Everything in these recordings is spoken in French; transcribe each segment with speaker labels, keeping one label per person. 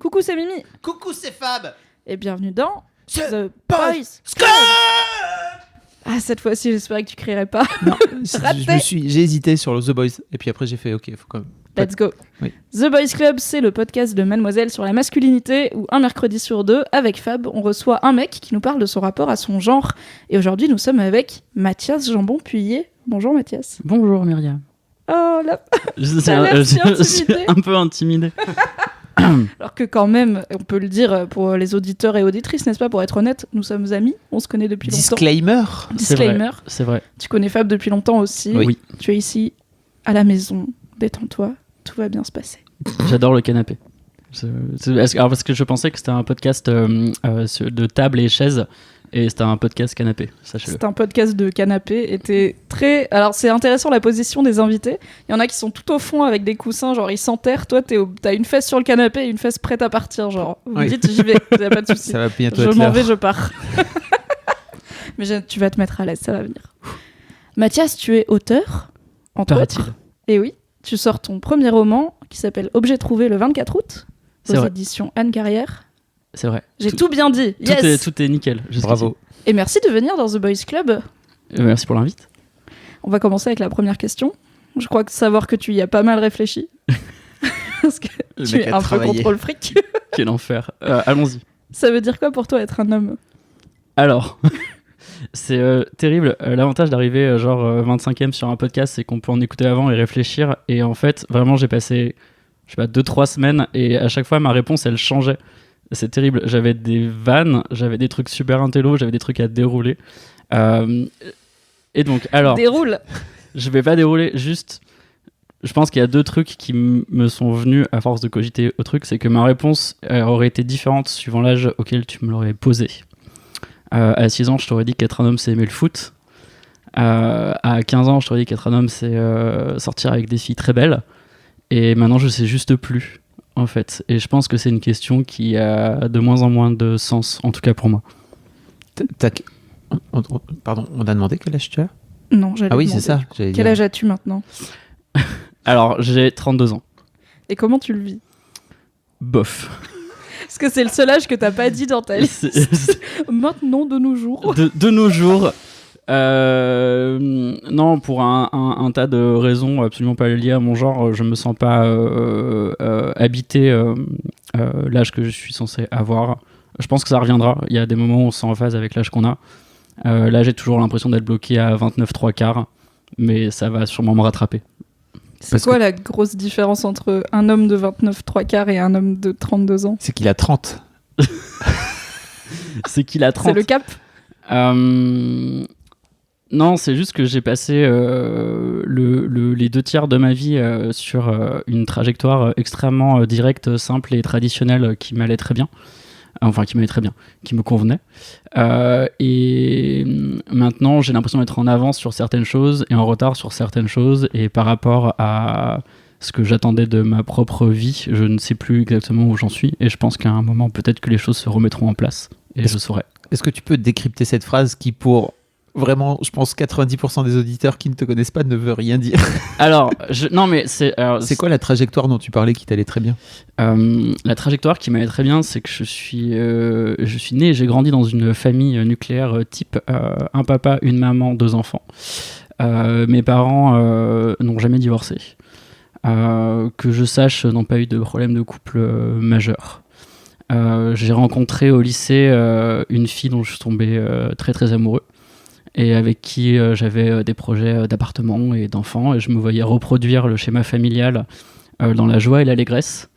Speaker 1: Coucou, c'est Mimi.
Speaker 2: Coucou, c'est Fab.
Speaker 1: Et bienvenue dans
Speaker 2: The
Speaker 1: Boys
Speaker 2: Club.
Speaker 1: Ah, cette fois-ci, j'espérais que tu crierais pas.
Speaker 2: Non,
Speaker 1: Raté.
Speaker 2: j'ai hésité sur The Boys et puis après j'ai fait OK, faut quand même.
Speaker 1: Let's go.
Speaker 2: Oui.
Speaker 1: The Boys Club, c'est le podcast de Mademoiselle sur la masculinité où un mercredi sur deux, avec Fab, on reçoit un mec qui nous parle de son rapport à son genre. Et aujourd'hui, nous sommes avec Mathias Jambon-Puyer. Bonjour Mathias.
Speaker 3: Bonjour Myriam.
Speaker 1: Oh là.
Speaker 3: T'as
Speaker 1: l'air si
Speaker 3: je suis
Speaker 1: intimidé.
Speaker 3: un peu intimidé.
Speaker 1: Alors que quand même, on peut le dire pour les auditeurs et auditrices, n'est-ce pas? Pour être honnête, nous sommes amis, on se connaît depuis longtemps.
Speaker 2: Disclaimer.
Speaker 1: Disclaimer.
Speaker 3: C'est vrai.
Speaker 1: Tu connais Fab depuis longtemps aussi.
Speaker 3: Oui.
Speaker 1: Tu es ici, à la maison. Détends-toi, tout va bien se passer.
Speaker 3: J'adore le canapé. Parce que je pensais que c'était un podcast de table et chaises, et c'était un podcast canapé, sachez-le.
Speaker 1: C'est un podcast de canapé. Et t'es très... Alors, c'est intéressant la position des invités. Il y en a qui sont tout au fond avec des coussins, genre ils s'enterrent. Toi, t'as une fesse sur le canapé et une fesse prête à partir. Genre, vous me
Speaker 2: Oui.
Speaker 1: dites, j'y vais, y a pas de souci.
Speaker 2: Ça va bientôt
Speaker 1: Je
Speaker 2: être
Speaker 1: m'en
Speaker 2: l'heure.
Speaker 1: vais, je pars. Mais tu vas te mettre à l'aise, ça va venir. Mathias, tu es auteur, entre
Speaker 3: Paraît-il.
Speaker 1: autres. Et oui, tu sors ton premier roman qui s'appelle Objet trouvé le 24 août
Speaker 3: C'est
Speaker 1: aux
Speaker 3: vrai.
Speaker 1: éditions Anne Carrière.
Speaker 3: C'est vrai.
Speaker 1: J'ai tout bien dit. Yes.
Speaker 3: Tout est nickel. jusqu'ici.
Speaker 2: Bravo.
Speaker 1: Et merci de venir dans The Boys Club.
Speaker 3: Merci pour l'invite.
Speaker 1: On va commencer avec la première question. Je crois que savoir que tu y as pas mal réfléchi. Parce que
Speaker 2: Le
Speaker 1: tu
Speaker 2: mec
Speaker 1: es
Speaker 2: a
Speaker 1: un peu
Speaker 2: travaillé.
Speaker 1: contrôle fric.
Speaker 3: Quel enfer. Allons-y.
Speaker 1: Ça veut dire quoi pour toi être un homme?
Speaker 3: Alors, c'est terrible. L'avantage d'arriver 25e sur un podcast, c'est qu'on peut en écouter avant et réfléchir. Et en fait, vraiment, j'ai passé, 2-3 semaines et à chaque fois, ma réponse, elle changeait. C'est terrible. J'avais des vannes, j'avais des trucs super intello, j'avais des trucs à dérouler. Et donc, alors,
Speaker 1: Déroule.
Speaker 3: je vais pas dérouler, juste... Je pense qu'il y a deux trucs qui me sont venus à force de cogiter au truc. C'est que ma réponse aurait été différente suivant l'âge auquel tu me l'aurais posé. À 6 ans, je t'aurais dit qu'être un homme, c'est aimer le foot. À 15 ans, je t'aurais dit qu'être un homme, c'est sortir avec des filles très belles. Et maintenant, je sais juste plus, en fait. Et je pense que c'est une question qui a de moins en moins de sens, en tout cas pour moi.
Speaker 2: Pardon, on a demandé quel âge tu as?
Speaker 1: Non, j'allais
Speaker 2: Ah oui,
Speaker 1: demander.
Speaker 2: c'est ça. j'allais
Speaker 1: Quel
Speaker 2: dire.
Speaker 1: âge as-tu maintenant?
Speaker 3: Alors, j'ai 32 ans.
Speaker 1: Et comment tu le vis?
Speaker 3: Bof.
Speaker 1: Parce que c'est le seul âge que t'as pas dit dans ta liste. Maintenant, de nos jours.
Speaker 3: De nos jours, non, pour un tas de raisons absolument pas liées à mon genre, je me sens pas habité l'âge que je suis censé avoir. Je pense que ça reviendra. Il y a des moments où on se sent en phase avec l'âge qu'on a. Là, j'ai toujours l'impression d'être bloqué à 29 3/4, mais ça va sûrement me rattraper.
Speaker 1: C'est
Speaker 2: Parce
Speaker 1: quoi la grosse différence entre un homme de 29 3/4 et un homme de 32 ans?
Speaker 2: C'est qu'il a 30.
Speaker 3: C'est qu'il a 30.
Speaker 1: C'est le cap?
Speaker 3: Non, c'est juste que j'ai passé les 2 tiers de ma vie sur une trajectoire extrêmement directe, simple et traditionnelle qui m'allait très bien. Enfin, qui m'allait très bien, qui me convenait. Et maintenant, j'ai l'impression d'être en avance sur certaines choses et en retard sur certaines choses. Et par rapport à ce que j'attendais de ma propre vie, je ne sais plus exactement où j'en suis. Et je pense qu'à un moment, peut-être que les choses se remettront en place. Et je saurai.
Speaker 2: Est-ce que tu peux décrypter cette phrase qui, pour vraiment, je pense, 90% des auditeurs qui ne te connaissent pas, ne veut rien dire?
Speaker 3: Alors, non, mais c'est
Speaker 2: C'est quoi la trajectoire dont tu parlais qui t'allait très bien?
Speaker 3: la trajectoire qui m'allait très bien, c'est que je suis né et j'ai grandi dans une famille nucléaire type un papa, une maman, 2 enfants. Mes parents n'ont jamais divorcé. Que je sache, n'ont pas eu de problème de couple majeur. J'ai rencontré au lycée une fille dont je suis tombé très très amoureux et avec qui j'avais des projets d'appartement et d'enfants, et je me voyais reproduire le schéma familial dans la joie et l'allégresse,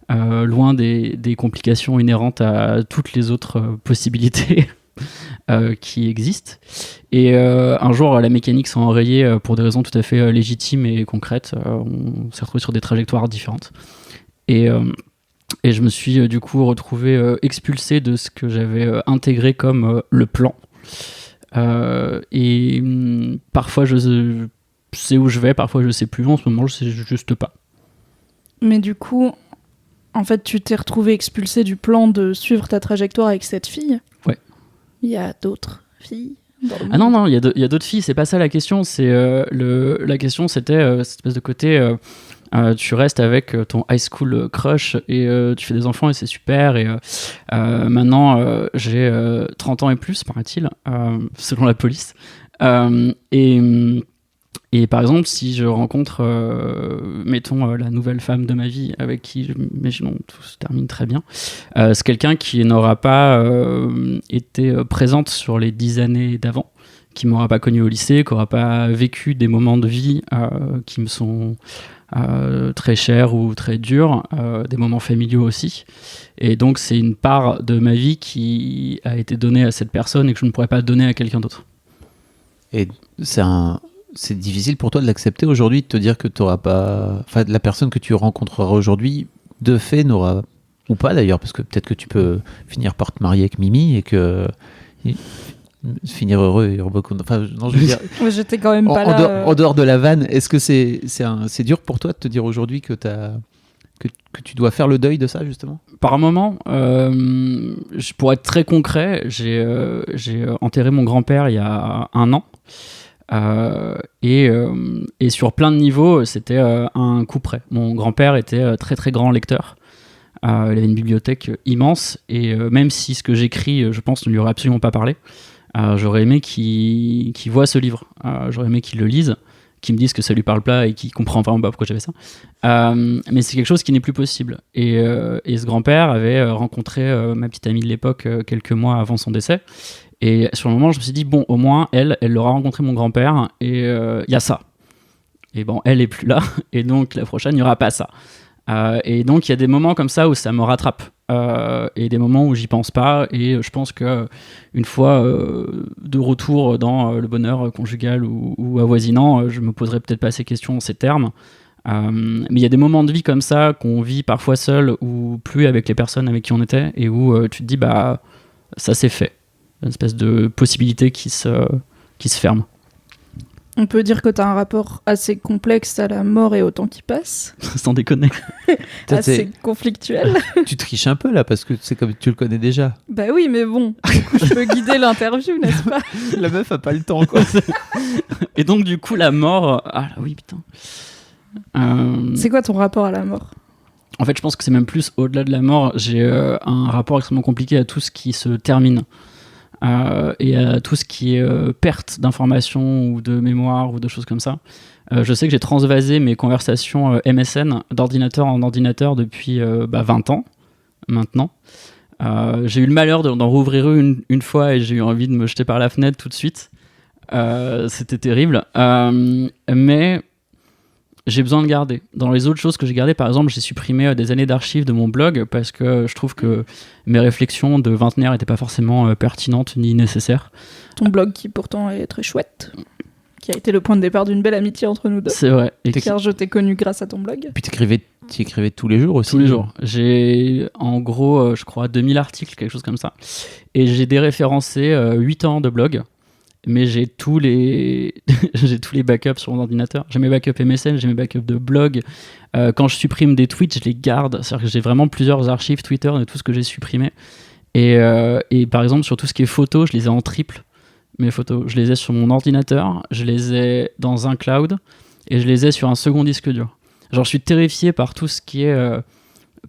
Speaker 3: loin des complications inhérentes à toutes les autres possibilités qui existent. Et un jour, la mécanique s'est enrayée pour des raisons tout à fait légitimes et concrètes. On s'est retrouvés sur des trajectoires différentes. Et je me suis du coup retrouvé expulsé de ce que j'avais intégré comme le plan. Parfois je sais où je vais, parfois je sais plus. En ce moment, je sais juste pas.
Speaker 1: Mais du coup, en fait, tu t'es retrouvé expulsé du plan de suivre ta trajectoire avec cette fille?
Speaker 3: Ouais.
Speaker 1: Il y a d'autres filles dans le monde?
Speaker 3: Ah non, il y a d'autres filles, c'est pas ça la question. C'est la question, c'était cette espèce de côté tu restes avec ton high school crush et tu fais des enfants et c'est super. Et maintenant, j'ai 30 ans et plus, paraît-il, selon la police. Et par exemple, si je rencontre, mettons, la nouvelle femme de ma vie avec qui, imaginons, tout se termine très bien, c'est quelqu'un qui n'aura pas été présente sur les 10 années d'avant, qui m'aura pas connu au lycée, qui n'aura pas vécu des moments de vie qui me sont très chers ou très durs, des moments familiaux aussi. Et donc, c'est une part de ma vie qui a été donnée à cette personne et que je ne pourrais pas donner à quelqu'un d'autre.
Speaker 2: Et c'est difficile pour toi de l'accepter aujourd'hui, de te dire que t'auras pas... Enfin, la personne que tu rencontreras aujourd'hui, de fait, n'aura... Ou pas d'ailleurs, parce que peut-être que tu peux finir par te marier avec Mimi et que... finir heureux et heureux. Enfin, non, je veux dire...
Speaker 1: J'étais quand même pas là.
Speaker 2: En dehors de la vanne, est-ce que c'est dur pour toi de te dire aujourd'hui que tu dois faire le deuil de ça, justement ?
Speaker 3: Par moment, pour être très concret, j'ai enterré mon grand-père il y a 1 an. Et sur plein de niveaux, c'était un coup près. Mon grand-père était très très grand lecteur. Il avait une bibliothèque immense et même si ce que j'écris, je pense, ne lui aurait absolument pas parlé, j'aurais aimé qu'il voit ce livre. J'aurais aimé qu'il le lise, qu'il me dise que ça lui parle pas et qu'il comprend vraiment pas pourquoi j'avais ça. Mais c'est quelque chose qui n'est plus possible. Et ce grand-père avait rencontré ma petite amie de l'époque quelques mois avant son décès. Et sur le moment, je me suis dit, bon, au moins, elle aura rencontré mon grand-père et il y a ça. Et bon, elle est plus là, et donc la prochaine, il n'y aura pas ça. Et donc, il y a des moments comme ça où ça me rattrape. Et des moments où j'y pense pas. Et je pense qu'une fois de retour dans le bonheur conjugal ou avoisinant, je me poserai peut-être pas ces questions en ces termes. Mais il y a des moments de vie comme ça qu'on vit parfois seul ou plus avec les personnes avec qui on était et où tu te dis, bah, ça c'est fait. Une espèce de possibilité qui se ferme.
Speaker 1: On peut dire que tu as un rapport assez complexe à la mort et au temps qui passe.
Speaker 3: Sans déconner.
Speaker 1: Assez conflictuel.
Speaker 2: Tu triches un peu là, parce que c'est comme tu le connais déjà.
Speaker 1: Bah oui, mais bon, du coup, je peux guider l'interview, n'est-ce pas ?
Speaker 2: La meuf a pas le temps, quoi.
Speaker 3: Et donc, du coup, la mort... Ah oui, putain.
Speaker 1: C'est quoi ton rapport à la mort ?
Speaker 3: En fait, je pense que c'est même plus au-delà de la mort. J'ai un rapport extrêmement compliqué à tout ce qui se termine. Et à tout ce qui est perte d'informations ou de mémoire ou de choses comme ça. Je sais que j'ai transvasé mes conversations MSN d'ordinateur en ordinateur depuis 20 ans maintenant. J'ai eu le malheur d'en rouvrir une fois et j'ai eu envie de me jeter par la fenêtre tout de suite. C'était terrible. Mais j'ai besoin de garder. Dans les autres choses que j'ai gardées, par exemple, j'ai supprimé des années d'archives de mon blog parce que je trouve que mes réflexions de vingtenaire n'étaient pas forcément pertinentes ni nécessaires.
Speaker 1: Ton blog qui pourtant est très chouette, qui a été le point de départ d'une belle amitié entre nous deux.
Speaker 3: C'est vrai.
Speaker 1: Car je t'ai connu grâce à ton blog.
Speaker 2: Puis tu écrivais tous les jours aussi.
Speaker 3: Tous les jours. J'ai en gros, je crois, 2000 articles, quelque chose comme ça. Et j'ai déréférencé 8 ans de blog. Mais j'ai tous les backups sur mon ordinateur. J'ai mes backups MSN, j'ai mes backups de blog. Quand je supprime des tweets, je les garde. C'est-à-dire que j'ai vraiment plusieurs archives Twitter de tout ce que j'ai supprimé. Et par exemple, sur tout ce qui est photos, je les ai en triple. Mes photos, je les ai sur mon ordinateur, je les ai dans un cloud et je les ai sur un second disque dur. Genre, je suis terrifié par tout ce qui est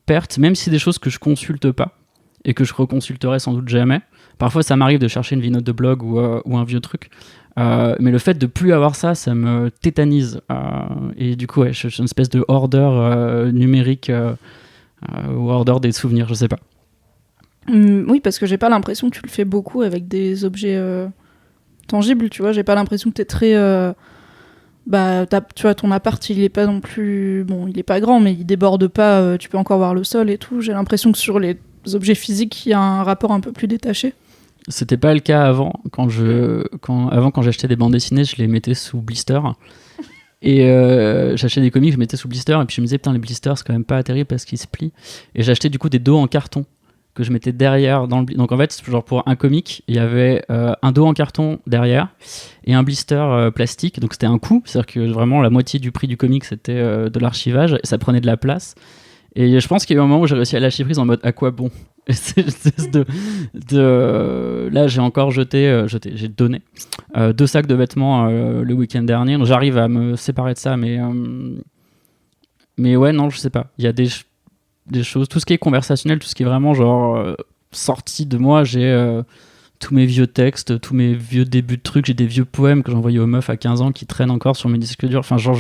Speaker 3: perte, même si c'est des choses que je consulte pas et que je reconsulterai sans doute jamais. Parfois, ça m'arrive de chercher une vieille note de blog ou un vieux truc. Mais le fait de plus avoir ça, ça me tétanise. Et du coup, ouais, je suis une espèce de hoarder numérique ou hoarder des souvenirs, je sais pas.
Speaker 1: Oui, parce que j'ai pas l'impression que tu le fais beaucoup avec des objets tangibles, tu vois. J'ai pas l'impression que t'es très... tu vois, ton appart, il est pas non plus... Bon, il est pas grand, mais il déborde pas. Tu peux encore voir le sol et tout. J'ai l'impression que sur les objets physiques, il y a un rapport un peu plus détaché.
Speaker 3: C'était pas le cas avant. Quand j'achetais des bandes dessinées, je les mettais sous blister. Et j'achetais des comics, je les mettais sous blister. Et puis je me disais, putain, les blisters, c'est quand même pas terrible parce qu'ils se plient. Et j'achetais du coup des dos en carton que je mettais derrière dans le donc en fait, genre pour un comic, il y avait un dos en carton derrière et un blister plastique. Donc c'était un coût. C'est-à-dire que vraiment la moitié du prix du comic, c'était de l'archivage. Et ça prenait de la place. Et je pense qu'il y a eu un moment où j'ai réussi à lâcher prise en mode à quoi bon. Et c'est là j'ai encore j'ai donné 2 sacs de vêtements le week-end dernier. Donc j'arrive à me séparer de ça, mais mais ouais, non, je sais pas. Il y a des choses, tout ce qui est conversationnel, tout ce qui est vraiment genre sorti de moi, j'ai tous mes vieux textes, tous mes vieux débuts de trucs, j'ai des vieux poèmes que j'envoyais aux meufs à 15 ans qui traînent encore sur mes disques durs. Enfin, genre,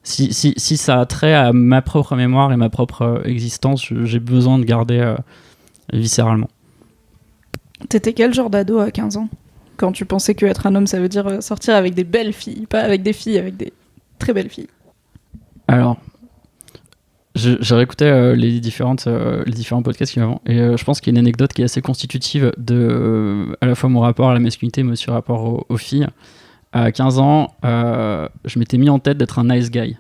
Speaker 3: si ça a trait à ma propre mémoire et ma propre existence, j'ai besoin de garder viscéralement.
Speaker 1: T'étais quel genre d'ado à 15 ans ? Quand tu pensais que être un homme, ça veut dire sortir avec des belles filles, pas avec des filles, avec des très belles filles.
Speaker 3: Alors, j'ai réécouté les différents podcasts qui m'avant, et je pense qu'il y a une anecdote qui est assez constitutive de à la fois mon rapport à la masculinité, mais aussi le rapport aux filles. À 15 ans, je m'étais mis en tête d'être un nice guy.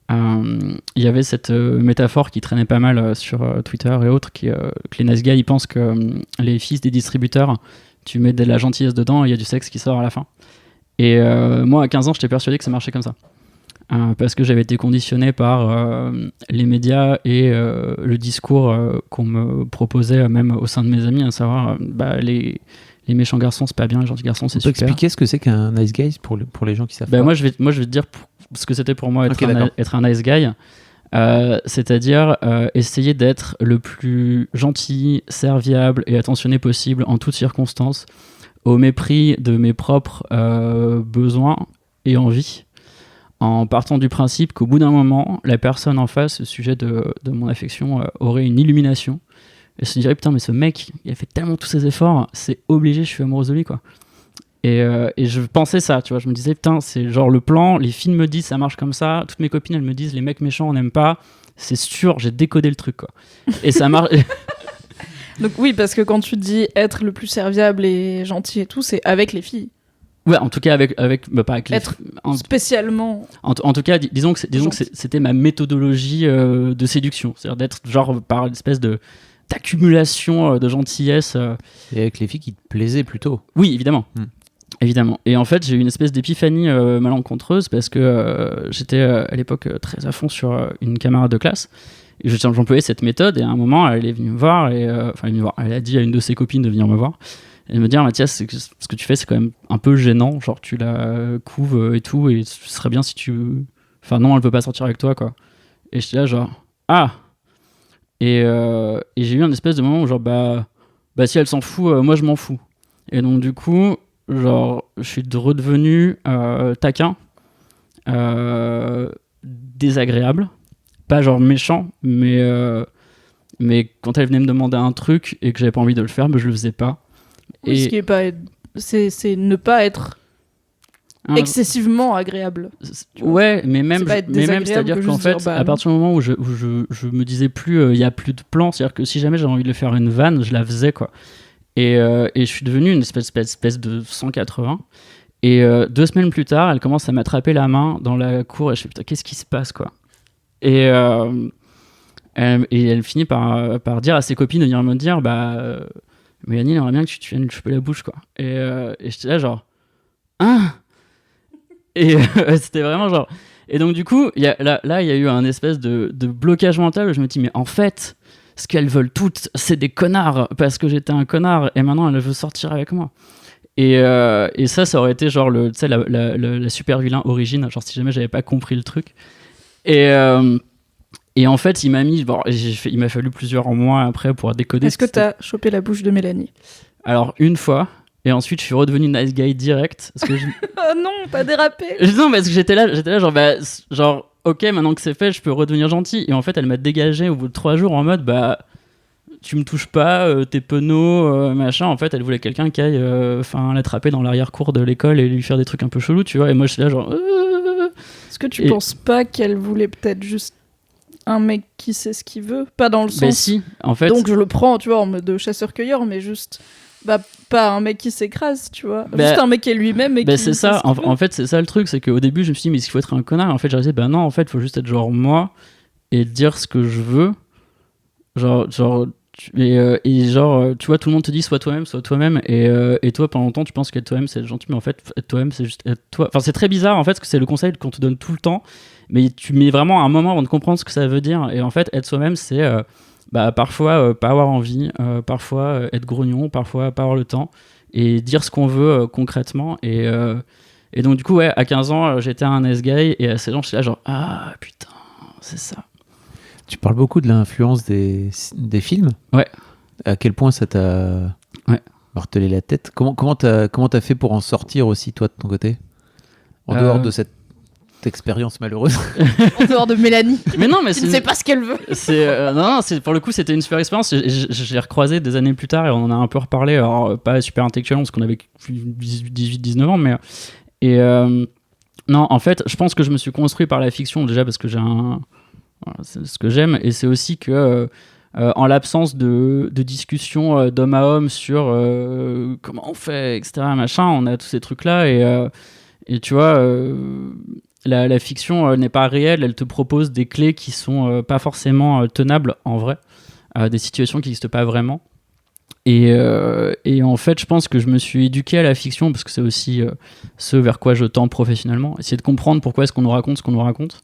Speaker 3: Il y avait cette métaphore qui traînait pas mal sur Twitter et autres, que les nice guys ils pensent que les fils des distributeurs, tu mets de la gentillesse dedans et il y a du sexe qui sort à la fin. Et moi, à 15 ans, j'étais persuadé que ça marchait comme ça. Parce que j'avais été conditionné par les médias et le discours qu'on me proposait même au sein de mes amis, à savoir les méchants garçons c'est pas bien, les gentils garçons c'est super.
Speaker 2: Tu peux expliquer ce que c'est qu'un nice guy pour les gens qui savent pas.
Speaker 3: Moi je vais te dire ce que c'était pour moi être un nice guy, c'est-à-dire essayer d'être le plus gentil, serviable et attentionné possible en toutes circonstances, au mépris de mes propres besoins et envies, en partant du principe qu'au bout d'un moment, la personne en face, au sujet de mon affection, aurait une illumination et se dirait putain mais ce mec, il a fait tellement tous ses efforts, c'est obligé, je suis amoureuse de lui quoi. Et je pensais ça, tu vois, je me disais putain c'est genre le plan, les films me disent ça marche comme ça, toutes mes copines elles me disent les mecs méchants on n'aime pas, c'est sûr, j'ai décodé le truc quoi. Et ça marche.
Speaker 1: Donc oui, parce que quand tu dis être le plus serviable et gentil et tout, c'est avec les filles.
Speaker 3: Ouais, en tout cas pas avec
Speaker 1: être spécialement.
Speaker 3: En tout cas, disons que c'était ma méthodologie de séduction, c'est-à-dire d'être genre par une espèce d'accumulation de gentillesse.
Speaker 2: Et avec les filles qui te plaisaient plutôt.
Speaker 3: Oui, évidemment. Évidemment. Et en fait, j'ai eu une espèce d'épiphanie malencontreuse parce que j'étais à l'époque très à fond sur une camarade de classe. Et j'employais cette méthode et à un moment, elle est venue me voir elle a dit à une de ses copines de venir me voir. Et me dire Mathias, ce que tu fais c'est quand même un peu gênant, genre tu la couves et tout, et ce serait bien si tu... Enfin non, elle veut pas sortir avec toi quoi. Et j'étais là genre ah. Et j'ai eu un espèce de moment où genre bah si elle s'en fout, moi je m'en fous. Et donc du coup genre je suis redevenu taquin, désagréable, pas genre méchant, mais quand elle venait me demander un truc et que j'avais pas envie de le faire, je le faisais pas.
Speaker 1: Oui, ce qui est pas, c'est ne pas être excessivement agréable.
Speaker 3: Ouais, mais même c'est-à-dire qu'en fait, à partir du moment où je me disais plus, il y a plus de plan, c'est-à-dire que si jamais j'avais envie de faire une vanne, je la faisais quoi. Et je suis devenu une espèce de 180. Et 2 semaines plus tard, elle commence à m'attraper la main dans la cour et je fais putain, qu'est-ce qui se passe quoi. Et elle finit par dire à ses copines de venir me dire mais Yannick, j'aimerais bien que tu viennes lui choper la bouche quoi. Et j'étais là genre hein. Et c'était vraiment genre. Et donc du coup il y a eu un espèce de blocage mental où je me dis mais en fait ce qu'elles veulent toutes c'est des connards parce que j'étais un connard et maintenant elle veut sortir avec moi. Et ça aurait été genre la super vilain origine, genre si jamais j'avais pas compris le truc. Et en fait, il m'a fallu plusieurs mois après pour décoder.
Speaker 1: Est-ce que t'as chopé la bouche de Mélanie ?
Speaker 3: Alors, une fois, et ensuite je suis redevenu nice guy direct. Parce que
Speaker 1: oh non, t'as dérapé.
Speaker 3: Non, parce que j'étais là genre, ok, maintenant que c'est fait, je peux redevenir gentil. Et en fait, elle m'a dégagé au bout de 3 jours en mode, tu me touches pas, t'es penaud, machin. En fait, elle voulait quelqu'un qui aille l'attraper dans l'arrière-cour de l'école et lui faire des trucs un peu chelous, tu vois. Et moi, j'étais là genre...
Speaker 1: Est-ce que tu penses pas qu'elle voulait peut-être juste un mec qui sait ce qu'il veut, pas dans le sens
Speaker 3: si, en fait,
Speaker 1: donc je le prends tu vois en mode chasseur-cueilleur, mais juste pas un mec qui s'écrase, tu vois, juste un mec qui est lui-même et qui
Speaker 3: c'est ça en fait c'est ça le truc, c'est qu'au débtu me suis dit mais il faut être un connard, et en fait j'ai réalisé non, en fait il faut juste être genre moi et dire ce que je veux, genre et genre tu vois, tout le monde te dit sois toi-même et toi pendant longtemps tu penses qu'être toi-même c'est gentil, mais en fait être toi-même c'est juste être toi. Enfin c'est très bizarre en fait, parce que c'est le conseil qu'on te donne tout le temps, mais tu mets vraiment un moment avant de comprendre ce que ça veut dire. Et en fait être soi-même c'est parfois pas avoir envie, parfois être grognon, parfois pas avoir le temps, et dire ce qu'on veut concrètement. Et donc du coup ouais, à 15 ans j'étais un nice guy, et à 16 ans j'étais là genre ah putain c'est ça.
Speaker 2: Tu parles beaucoup de l'influence des films.
Speaker 3: Ouais.
Speaker 2: À quel point ça t'a martelé la tête? Comment t'as fait pour en sortir aussi, toi, de ton côté? En dehors de cette expérience malheureuse.
Speaker 1: En dehors de Mélanie.
Speaker 3: Mais non, mais
Speaker 1: qui ne sait pas ce qu'elle veut.
Speaker 3: Non, pour le coup, c'était une super expérience. Je l'ai recroisé des années plus tard et on en a un peu reparlé. Alors, pas super intellectuellement, parce qu'on avait 18-19 ans, mais. Non, en fait, je pense que je me suis construit par la fiction, déjà, parce que c'est ce que j'aime. Et c'est aussi que. En l'absence de discussion d'homme à homme sur comment on fait, etc., machin, on a tous ces trucs-là. Et tu vois. La fiction n'est pas réelle, elle te propose des clés qui sont pas forcément tenables en vrai, des situations qui n'existent pas vraiment. Et en fait, je pense que je me suis éduqué à la fiction parce que c'est aussi ce vers quoi je tends professionnellement. Essayer de comprendre pourquoi est-ce qu'on nous raconte ce qu'on nous raconte.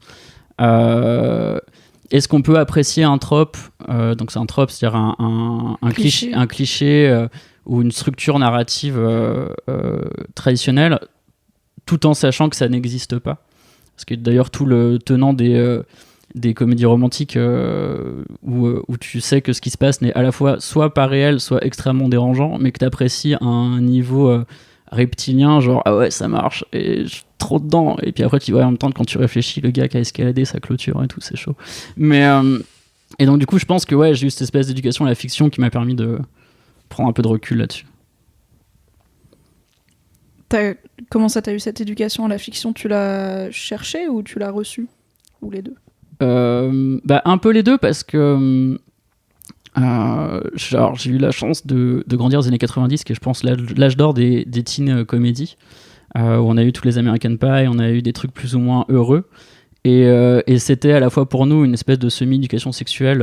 Speaker 3: Est-ce qu'on peut apprécier un trope, donc c'est un trope, c'est-à-dire un cliché ou une structure narrative traditionnelle, tout en sachant que ça n'existe pas. Parce que d'ailleurs, tout le tenant des comédies romantiques où tu sais que ce qui se passe n'est à la fois soit pas réel, soit extrêmement dérangeant, mais que tu apprécies à un niveau reptilien, genre ah ouais, ça marche, et je suis trop dedans. Et puis après, tu vois, en même temps, quand tu réfléchis, le gars qui a escaladé sa clôture et tout, c'est chaud. Mais, et donc, du coup, je pense que ouais, j'ai eu cette espèce d'éducation à la fiction qui m'a permis de prendre un peu de recul là-dessus.
Speaker 1: Comment ça, t'as eu cette éducation à la fiction? Tu l'as cherchée ou tu l'as reçue? Ou les deux?
Speaker 3: Un peu les deux, parce que j'ai eu la chance de grandir aux années 90, qui est, je pense, l'âge d'or des teen comédies, où on a eu tous les American Pie, on a eu des trucs plus ou moins heureux. Et c'était à la fois pour nous une espèce de semi-éducation sexuelle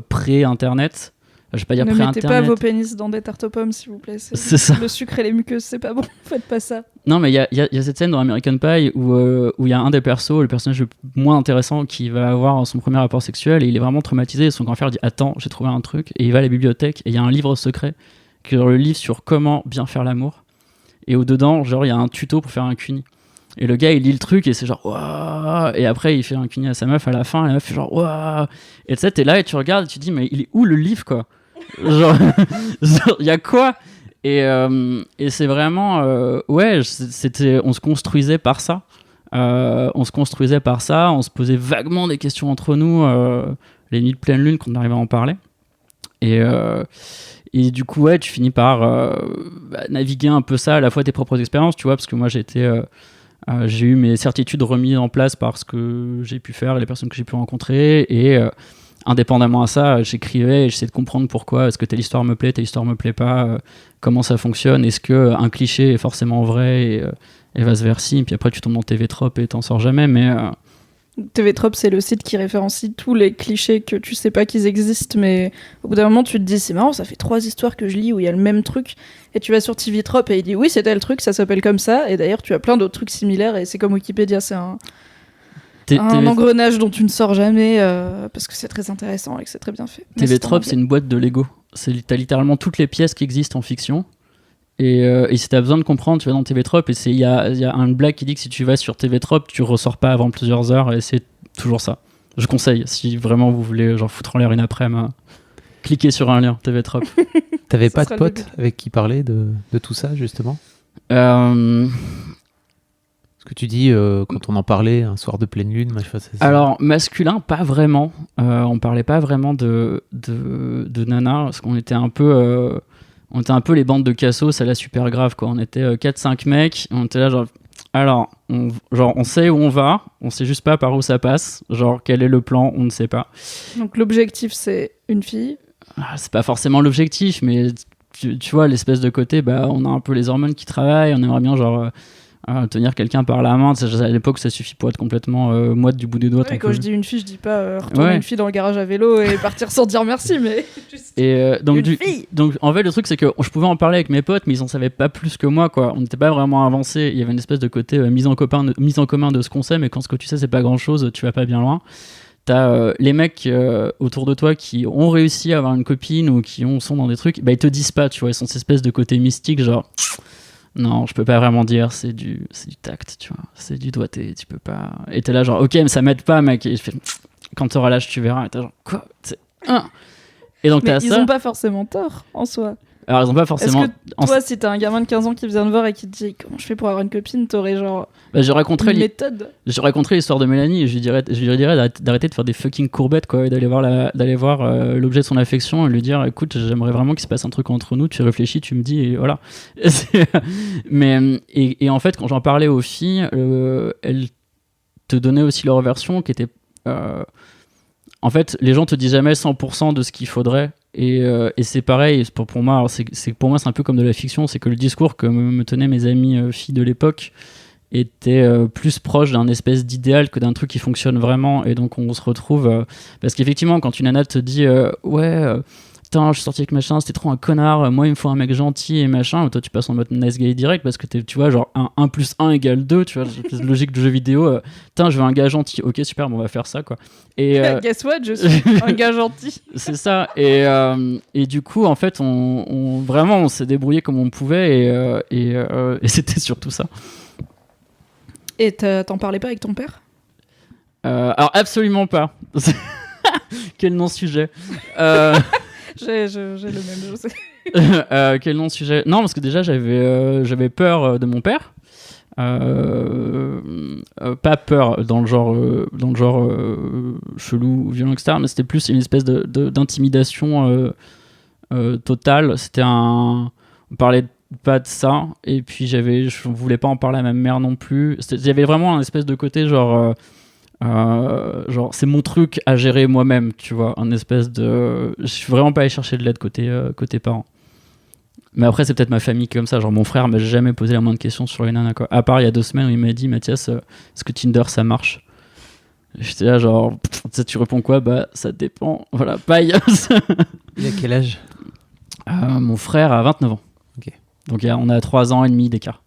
Speaker 3: pré-internet. Je vais pas dire pré-internet.
Speaker 1: Ne mettez pas vos pénis dans des tartes aux pommes, s'il vous plaît.
Speaker 3: C'est ça.
Speaker 1: Le sucre et les muqueuses, c'est pas bon. Faites pas ça.
Speaker 3: Non, mais il y a cette scène dans American Pie où il y a un des persos, le personnage le moins intéressant, qui va avoir son premier rapport sexuel et il est vraiment traumatisé. Et son grand frère dit attends, j'ai trouvé un truc. Et il va à la bibliothèque et il y a un livre secret, qui est le livre sur comment bien faire l'amour. Et au-dedans, genre, il y a un tuto pour faire un cuni. Et le gars, il lit le truc et c'est genre waouh. Et après, il fait un cuni à sa meuf à la fin et la meuf fait genre waouh. Et tu sais, t'es là et tu regardes et tu te dis mais il est où le livre, quoi? Genre, il y a quoi? Et c'est vraiment ouais, on se construisait par ça. On se posait vaguement des questions entre nous les nuits de pleine lune quand on arrivait à en parler. Et du coup, ouais, tu finis par naviguer un peu ça, à la fois tes propres expériences, tu vois, parce que moi j'ai eu mes certitudes remises en place par ce que j'ai pu faire, les personnes que j'ai pu rencontrer, et indépendamment à ça, j'écrivais et j'essayais de comprendre pourquoi, est-ce que telle histoire me plaît pas, comment ça fonctionne, est-ce qu'un cliché est forcément vrai et vice-versa, et puis après tu tombes dans TV Trop et t'en sors jamais, mais...
Speaker 1: TV Trop, c'est le site qui référencie tous les clichés que tu sais pas qu'ils existent, mais au bout d'un moment tu te dis c'est marrant, ça fait 3 histoires que je lis où il y a le même truc, et tu vas sur TV Trop et il dit oui c'est tel truc, ça s'appelle comme ça, et d'ailleurs tu as plein d'autres trucs similaires, et c'est comme Wikipédia, c'est un engrenage dont tu ne sors jamais parce que c'est très intéressant et que c'est très bien fait.
Speaker 3: TV Trop, c'est une boîte de Lego. T'as littéralement toutes les pièces qui existent en fiction. Et si t'as besoin de comprendre, tu vas dans TV Trop. Et il y a une blague qui dit que si tu vas sur TV Trop, tu ressors pas avant plusieurs heures. Et c'est toujours ça. Je conseille, si vraiment vous voulez genre foutre en l'air une après-midi, cliquez sur un lien TV Trop.
Speaker 2: T'avais pas de pote avec qui parler de tout ça, justement? Ce que tu dis quand on en parlait un soir de pleine lune, alors
Speaker 3: masculin pas vraiment, on parlait pas vraiment de nana, parce qu'on était un peu les bandes de cassos à la super grave, quoi. On était 4-5 mecs, on était là genre alors on sait où on va, on sait juste pas par où ça passe, genre quel est le plan, on ne sait pas.
Speaker 1: Donc l'objectif c'est une fille.
Speaker 3: C'est pas forcément l'objectif, mais tu vois l'espèce de côté, on a un peu les hormones qui travaillent, on aimerait bien genre tenir quelqu'un par la main, à l'époque ça suffit pour être complètement moite du bout des doigts.
Speaker 1: Ouais, quand je dis une fille, je dis pas retourner une fille dans le garage à vélo et partir sans dire merci, mais juste
Speaker 3: donc en fait le truc c'est que je pouvais en parler avec mes potes, mais ils en savaient pas plus que moi, quoi. On n'était pas vraiment avancé, il y avait une espèce de côté mise en commun de ce qu'on sait, mais quand ce que tu sais c'est pas grand chose, tu vas pas bien loin. T'as les mecs autour de toi qui ont réussi à avoir une copine ou qui sont dans des trucs, ils te disent pas, tu vois, ils sont cette espèce de côté mystique, genre non, je peux pas vraiment dire, c'est du tact, tu vois, c'est du doigté, tu peux pas. Et t'es là genre ok, mais ça m'aide pas, mec. Et je fais quand t'auras l'âge, tu verras. Et t'es genre, quoi Et donc
Speaker 1: Mais
Speaker 3: t'as
Speaker 1: ils
Speaker 3: ça.
Speaker 1: ont pas forcément tort en soi.
Speaker 3: Alors, ils ont pas forcément.
Speaker 1: Est-ce que toi, si t'as un gamin de 15 ans qui vient te voir et qui te dit comment je fais pour avoir une copine, t'aurais genre
Speaker 3: Bah, j'ai raconté
Speaker 1: une méthode?
Speaker 3: l'histoire de Mélanie et je lui dirais d'arrêter de faire des fucking courbettes, quoi, et d'aller voir l'objet de son affection et lui dire écoute, j'aimerais vraiment qu'il se passe un truc entre nous, tu réfléchis, tu me dis, et voilà. Et en fait, quand j'en parlais aux filles, elles te donnaient aussi leur version qui était. En fait, les gens te disent jamais 100% de ce qu'il faudrait. Et c'est pareil pour moi. Alors pour moi, c'est un peu comme de la fiction. C'est que le discours que me tenaient mes amies filles de l'époque était plus proche d'un espèce d'idéal que d'un truc qui fonctionne vraiment. Et donc, on se retrouve. Parce qu'effectivement, quand une nana te dit putain, je suis sorti avec machin, c'était trop un connard, moi il me faut un mec gentil et machin, toi tu passes en mode nice guy direct parce que tu vois, genre 1 + 1 = 2, tu vois, logique de jeu vidéo. Putain, je veux un gars gentil, ok, super, bon, on va faire ça, quoi. Et
Speaker 1: Guess what, je suis un gars gentil.
Speaker 3: c'est ça. Et du coup, en fait, on s'est débrouillé comme on pouvait et c'était surtout ça.
Speaker 1: Et t'en parlais pas avec ton père?
Speaker 3: Alors, absolument pas. Quel non-sujet.
Speaker 1: J'ai le même, je sais.
Speaker 3: Quel non-sujet. Non, parce que déjà, j'avais peur de mon père. Pas peur dans le genre chelou, violent, etc. Mais c'était plus une espèce d'intimidation totale. On parlait pas de ça. Et puis, je voulais pas en parler à ma mère non plus. J'avais vraiment un espèce de côté genre c'est mon truc à gérer moi-même, tu vois, un espèce de. Je suis vraiment pas allé chercher de l'aide côté parents. Mais après, c'est peut-être ma famille qui est comme ça. Genre, mon frère m'a jamais posé la moindre question sur les nanas, quoi. À part il y a 2 semaines où il m'a dit Mathias, est-ce que Tinder ça marche? J'étais là, genre, tu réponds quoi? Bah, ça dépend. Voilà, paille.
Speaker 2: Il a quel âge?
Speaker 3: Mon frère a 29 ans.
Speaker 2: Ok.
Speaker 3: Donc, on a 3 ans et demi d'écart.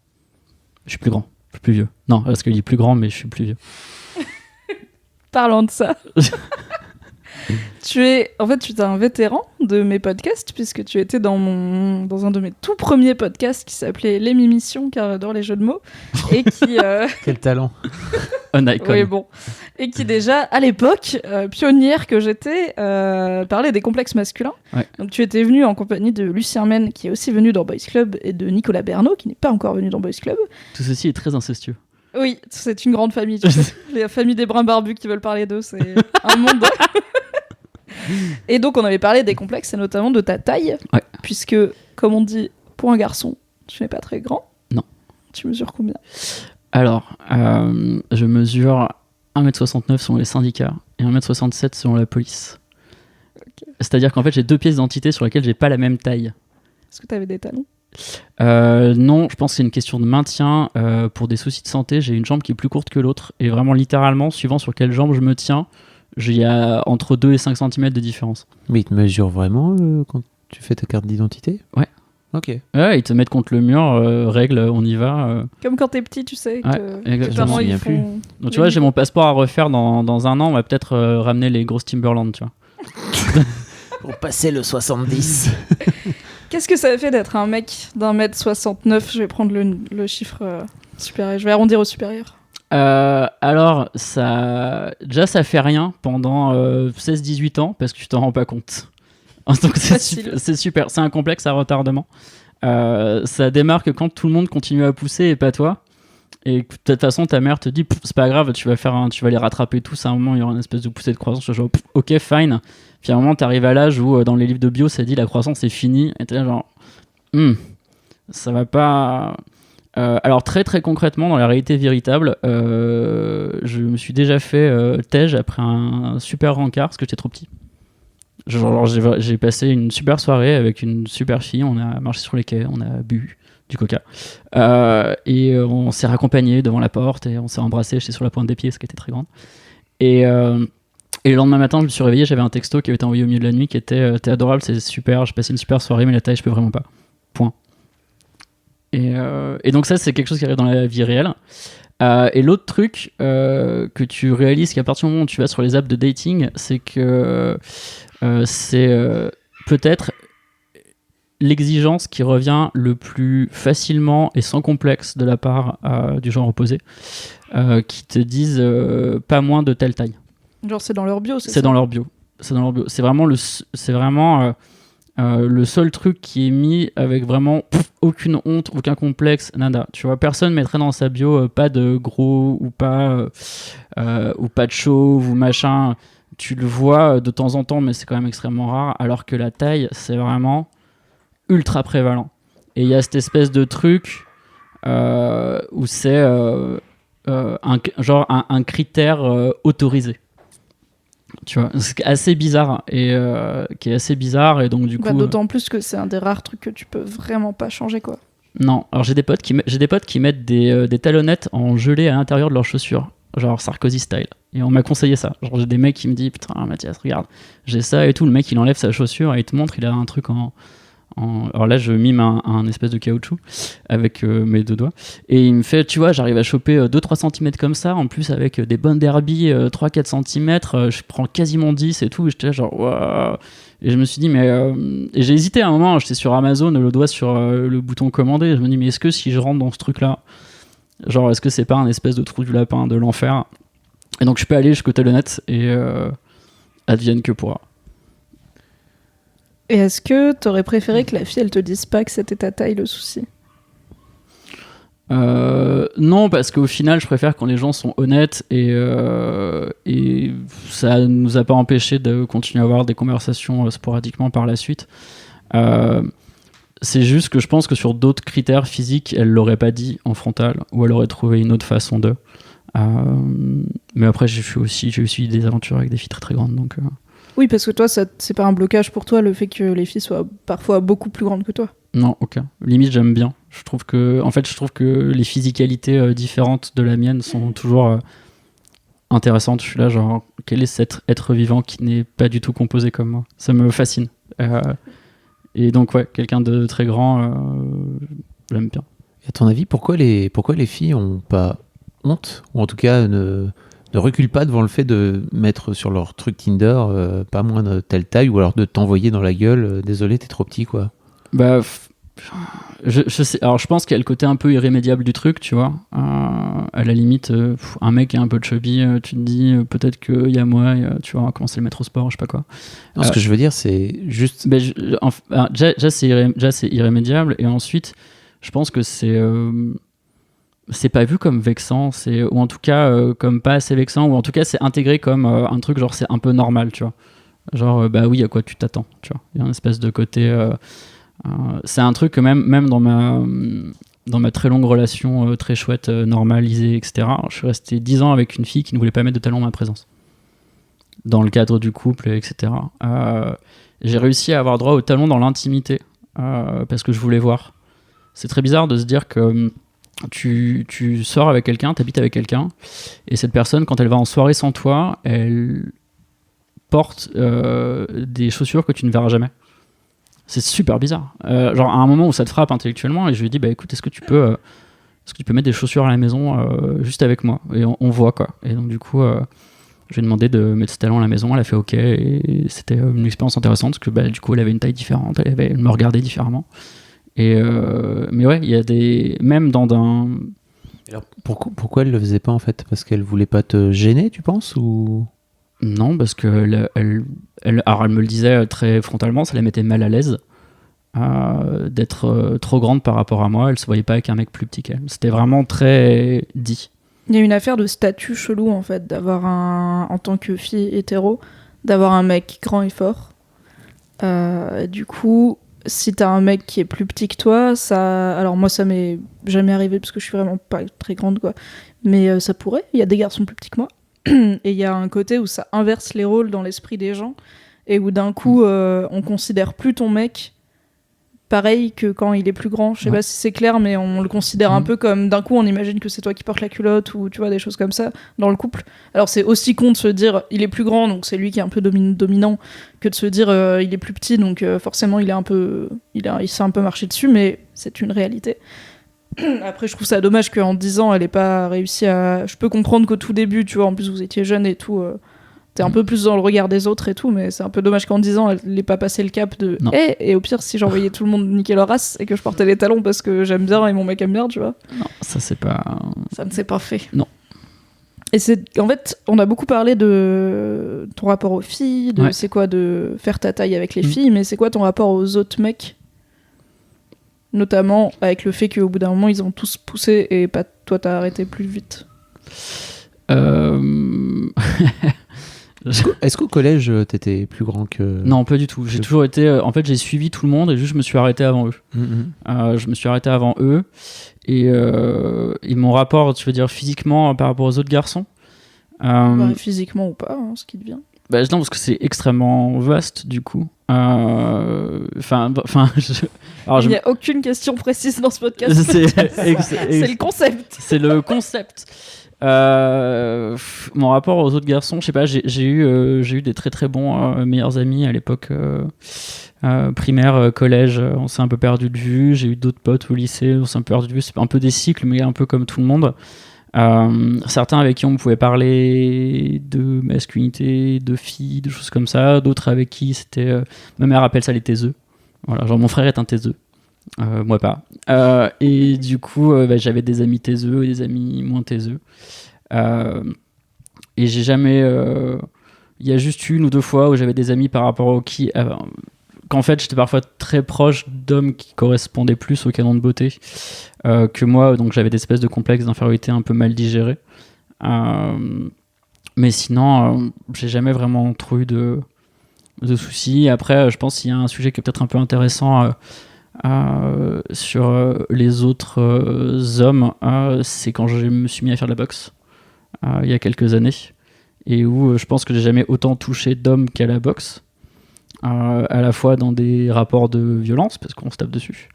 Speaker 3: Je suis plus grand, je suis plus vieux. Non, parce qu'il est plus grand, mais je suis plus vieux.
Speaker 1: Parlant de ça, tu es un vétéran de mes podcasts puisque tu étais dans un de mes tout premiers podcasts qui s'appelait Les Mimitions car j'adore les jeux de mots et qui
Speaker 2: Quel talent.
Speaker 3: Un icon.
Speaker 1: oui, bon. Et qui déjà à l'époque pionnière que j'étais parlait des complexes masculins.
Speaker 3: Ouais.
Speaker 1: Donc tu étais venu en compagnie de Lucien Men qui est aussi venu dans Boys Club et de Nicolas Bernot qui n'est pas encore venu dans Boys Club.
Speaker 3: Tout ceci est très incestueux.
Speaker 1: Oui, c'est une grande famille. Tu sais. La famille des bruns barbus qui veulent parler d'eux, c'est un monde. Et donc, on avait parlé des complexes et notamment de ta taille.
Speaker 3: Ouais.
Speaker 1: Puisque, comme on dit, pour un garçon, tu n'es pas très grand.
Speaker 3: Non.
Speaker 1: Tu mesures combien?
Speaker 3: Alors, je mesure 1m69 selon les syndicats et 1m67 selon la police.
Speaker 1: Okay.
Speaker 3: C'est-à-dire qu'en fait, j'ai 2 pièces d'identité sur lesquelles j'ai pas la même taille.
Speaker 1: Est-ce que tu avais des talons?
Speaker 3: Non, je pense que c'est une question de maintien. Pour des soucis de santé, j'ai une jambe qui est plus courte que l'autre. Et vraiment, littéralement, suivant sur quelle jambe je me tiens, il y a entre 2 et 5 cm de différence.
Speaker 2: Mais il te mesure vraiment quand tu fais ta carte d'identité?
Speaker 3: Ouais.
Speaker 2: Ok.
Speaker 3: Ouais, ils te mettent contre le mur, règle, on y va.
Speaker 1: Comme quand t'es petit, tu sais.
Speaker 3: Ouais,
Speaker 1: Que
Speaker 3: exactement.
Speaker 1: tes parents,
Speaker 2: Je m'en
Speaker 1: ils
Speaker 2: souviens
Speaker 1: font...
Speaker 3: Donc tu vois, j'ai mon passeport à refaire dans 1 an. On va peut-être ramener les grosses Timberland, tu vois.
Speaker 2: Pour passer le 70.
Speaker 1: Qu'est-ce que ça fait d'être un mec d'1m69? Je vais prendre le chiffre supérieur. Je vais arrondir au supérieur.
Speaker 3: Alors, ça fait rien pendant 16-18 ans parce que tu t'en rends pas compte. Donc c'est super. C'est un complexe à retardement. Ça démarre que quand tout le monde continue à pousser et pas toi. Et de toute façon, ta mère te dit c'est pas grave, tu vas les rattraper tous. À un moment, il y aura une espèce de poussée de croissance. Genre, ok, fine. Puis à un moment, t'arrives à l'âge où dans les livres de bio, ça dit la croissance est finie. Et t'es là, genre, ça va pas. Alors, très très concrètement, dans la réalité véritable, je me suis déjà fait tège après un super rencard parce que j'étais trop petit. Genre, j'ai passé une super soirée avec une super fille. On a marché sur les quais, on a bu du coca. Et on s'est raccompagnés devant la porte et on s'est embrassés. J'étais sur la pointe des pieds parce qu'elle était très grande. Et le lendemain matin, je me suis réveillé, j'avais un texto qui avait été envoyé au milieu de la nuit qui était t'es adorable, c'est super, j'ai passé une super soirée, mais la taille, je peux vraiment pas. Point. Et donc ça, c'est quelque chose qui arrive dans la vie réelle. Et l'autre truc que tu réalises qu'à partir du moment où tu vas sur les apps de dating, c'est que c'est peut-être l'exigence qui revient le plus facilement et sans complexe de la part du genre opposé, qui te disent pas moins de telle taille.
Speaker 1: Genre, c'est dans leur bio,
Speaker 3: C'est dans leur bio. C'est dans leur bio. C'est vraiment le seul truc qui est mis avec vraiment aucune honte, aucun complexe, nada. Tu vois, personne mettrait dans sa bio pas de gros ou pas de chauve ou machin. Tu le vois de temps en temps, mais c'est quand même extrêmement rare. Alors que la taille, c'est vraiment ultra prévalent. Et il y a cette espèce de truc où c'est un critère autorisé. Tu vois, c'est assez bizarre et qui est assez bizarre et donc du coup.
Speaker 1: D'autant plus que c'est un des rares trucs que tu peux vraiment pas changer quoi.
Speaker 3: Non, alors j'ai des potes qui mettent des talonnettes en gelée à l'intérieur de leurs chaussures, genre Sarkozy style. Et on m'a conseillé ça. Genre j'ai des mecs qui me disent putain Mathias regarde, j'ai ça et tout. Le mec il enlève sa chaussure et il te montre il a un truc en... Alors là je mime un espèce de caoutchouc avec mes deux doigts et il me fait tu vois j'arrive à choper 2-3 cm comme ça en plus avec des bonnes derby 3-4 cm je prends quasiment 10 et tout et j'étais là genre wow. Et je me suis dit mais et j'ai hésité à un moment, j'étais sur Amazon le doigt sur le bouton commander et je me dis mais est-ce que si je rentre dans ce truc là genre est-ce que c'est pas un espèce de trou du lapin de l'enfer et donc je peux aller jusqu'au talonnette et advienne que pourra.
Speaker 1: Et est-ce que t'aurais préféré que la fille elle te dise pas que c'était ta taille le souci?
Speaker 3: Non, parce qu'au final, je préfère quand les gens sont honnêtes et ça nous a pas empêché de continuer à avoir des conversations sporadiquement par la suite. C'est juste que je pense que sur d'autres critères physiques, elle l'aurait pas dit en frontal ou elle aurait trouvé une autre façon de. Mais après, j'ai aussi des aventures avec des filles très très grandes, donc.
Speaker 1: Oui, parce que toi, c'est pas un blocage pour toi le fait que les filles soient parfois beaucoup plus grandes que toi.
Speaker 3: Non, aucun. Limite, j'aime bien. Je trouve que les physicalités différentes de la mienne sont toujours intéressantes. Je suis là, genre, quel est cet être vivant qui n'est pas du tout composé comme moi? Ça me fascine. Et donc, ouais, quelqu'un de très grand, j'aime bien.
Speaker 2: Et à ton avis, pourquoi les filles ont pas honte, ou en tout cas ne reculent pas devant le fait de mettre sur leur truc Tinder pas moins de telle taille, ou alors de t'envoyer dans la gueule désolé, t'es trop petit, quoi?
Speaker 3: Bah, je sais. Alors, je pense qu'il y a le côté un peu irrémédiable du truc, tu vois. À la limite, un mec qui est un peu chubby, tu te dis peut-être qu'il y a moi, tu vois, on va commencer à le mettre au sport, je sais pas quoi.
Speaker 2: Non, ce que je veux dire, c'est juste.
Speaker 3: Déjà, c'est irrémédiable, et ensuite, je pense que c'est pas vu comme vexant, ou en tout cas comme pas assez vexant, ou en tout cas c'est intégré comme un truc genre c'est un peu normal, tu vois. Genre bah oui, à quoi tu t'attends, tu vois. Il y a une espèce de côté. C'est un truc que même dans ma très longue relation très chouette, normalisée, etc. Je suis resté 10 ans avec une fille qui ne voulait pas mettre de talons en ma présence. Dans le cadre du couple, etc. J'ai réussi à avoir droit aux talons dans l'intimité parce que je voulais voir. C'est très bizarre de se dire que tu sors avec quelqu'un, t'habites avec quelqu'un, et cette personne, quand elle va en soirée sans toi, elle porte des chaussures que tu ne verras jamais. C'est super bizarre. Genre à un moment où ça te frappe intellectuellement, et je lui dis bah écoute, est-ce que tu peux mettre des chaussures à la maison juste avec moi, et on voit quoi. Et donc du coup je lui ai demandé de mettre ses talons à la maison, elle a fait ok, et c'était une expérience intéressante parce que bah, du coup elle avait une taille différente, elle me regardait différemment. Mais ouais, il y a des... Même dans un...
Speaker 2: Alors, pourquoi elle le faisait pas en fait? Parce qu'elle voulait pas te gêner, tu penses, ou...
Speaker 3: Non, parce que elle me le disait très frontalement, ça la mettait mal à l'aise d'être trop grande par rapport à moi. Elle se voyait pas avec un mec plus petit qu'elle. C'était vraiment très dit.
Speaker 1: Il y a une affaire de statut chelou en fait, d'avoir en tant que fille hétéro, d'avoir un mec grand et fort. Du coup... Si t'as un mec qui est plus petit que toi, ça... Alors moi, ça m'est jamais arrivé parce que je suis vraiment pas très grande, quoi. Mais ça pourrait. Il y a des garçons plus petits que moi. Et il y a un côté où ça inverse les rôles dans l'esprit des gens. Et où d'un coup, on considère plus ton mec pareil que quand il est plus grand. Je sais pas si c'est clair, mais on le considère un peu comme... D'un coup, on imagine que c'est toi qui portes la culotte ou tu vois, des choses comme ça dans le couple. Alors c'est aussi con de se dire il est plus grand, donc c'est lui qui est un peu dominant, que de se dire il est plus petit, donc forcément il s'est un peu marché dessus, mais c'est une réalité. Après, je trouve ça dommage qu'en 10 ans, elle ait pas réussi à... Je peux comprendre qu'au tout début, tu vois, en plus vous étiez jeune et tout... T'es un peu plus dans le regard des autres et tout, mais c'est un peu dommage qu'en 10 ans, elle n'ait pas passé le cap de et au pire, si j'envoyais tout le monde niquer leur race et que je portais les talons parce que j'aime bien et mon mec aime bien, tu vois.
Speaker 3: Non, ça c'est pas...
Speaker 1: Ça ne s'est pas fait.
Speaker 3: Non.
Speaker 1: Et en fait, on a beaucoup parlé de ton rapport aux filles, de c'est quoi de faire ta taille avec les filles, mais c'est quoi ton rapport aux autres mecs? Notamment avec le fait qu'au bout d'un moment, ils ont tous poussé et pas toi, t'as arrêté plus vite.
Speaker 2: Est-ce qu'au collège, t'étais plus grand que...
Speaker 3: Non, pas du tout. J'ai toujours été... en fait, j'ai suivi tout le monde et juste je me suis arrêté avant eux. Je me suis arrêté avant eux. Et mon rapport, tu veux dire physiquement par rapport aux autres garçons
Speaker 1: physiquement ou pas, hein, ce qui devient.
Speaker 3: Non, parce que c'est extrêmement vaste, du coup. Il
Speaker 1: n'y a aucune question précise dans ce podcast. C'est le concept.
Speaker 3: C'est le concept. Mon rapport aux autres garçons, je sais pas, j'ai eu des très très bons meilleurs amis à l'époque primaire, collège, on s'est un peu perdu de vue. J'ai eu d'autres potes au lycée, on s'est un peu perdu de vue. C'est un peu des cycles, mais un peu comme tout le monde. Certains avec qui on pouvait parler de masculinité, de filles, de choses comme ça. D'autres avec qui c'était... ma mère appelle ça les taiseux. Voilà, genre mon frère est un taiseux. Moi pas. Et du coup, j'avais des amis taiseux et des amis moins taiseux. Et j'ai jamais... Il y a juste une ou deux fois où j'avais des amis par rapport aux qui... qu'en fait, j'étais parfois très proche d'hommes qui correspondaient plus au canon de beauté que moi. Donc j'avais des espèces de complexes d'infériorité un peu mal digérés. Mais sinon, j'ai jamais vraiment trop eu de soucis. Après, je pense qu'il y a un sujet qui est peut-être un peu intéressant... sur les autres hommes, c'est quand je me suis mis à faire de la boxe il y a quelques années, et où je pense que j'ai jamais autant touché d'hommes qu'à la boxe, à la fois dans des rapports de violence parce qu'on se tape dessus,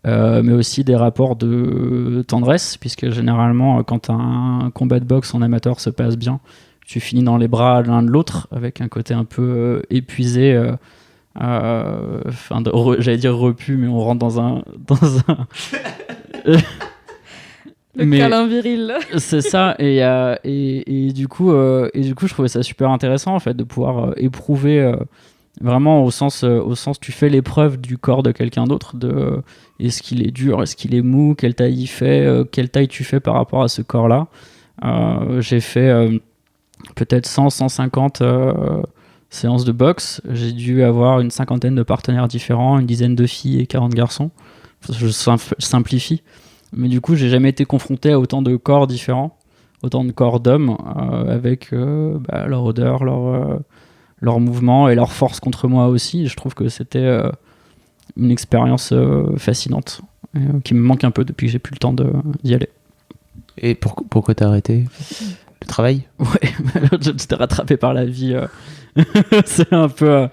Speaker 3: mais aussi des rapports de tendresse, puisque généralement quand un combat de boxe en amateur se passe bien, tu finis dans les bras l'un de l'autre avec un côté un peu épuisé, j'allais dire repu, mais on rentre dans un
Speaker 1: le câlin viril.
Speaker 3: C'est ça, et du coup je trouvais ça super intéressant en fait de pouvoir éprouver vraiment au sens tu fais l'épreuve du corps de quelqu'un d'autre, de est-ce qu'il est dur, est-ce qu'il est mou, quelle taille il fait, quelle taille tu fais par rapport à ce corps là. J'ai fait peut-être 150 séances de boxe. J'ai dû avoir une 50aine de partenaires différents, une dizaine de filles et 40 garçons. Je simplifie. Mais du coup, j'ai jamais été confronté à autant de corps différents, autant de corps d'hommes, avec leur odeur, leur mouvement et leur force contre moi aussi. Je trouve que c'était une expérience fascinante, qui me manque un peu depuis que j'ai plus le temps d'y aller.
Speaker 2: Et pourquoi t'as arrêté ? Le travail ?
Speaker 3: Ouais, j'étais rattrapé par la vie. C'est un peu...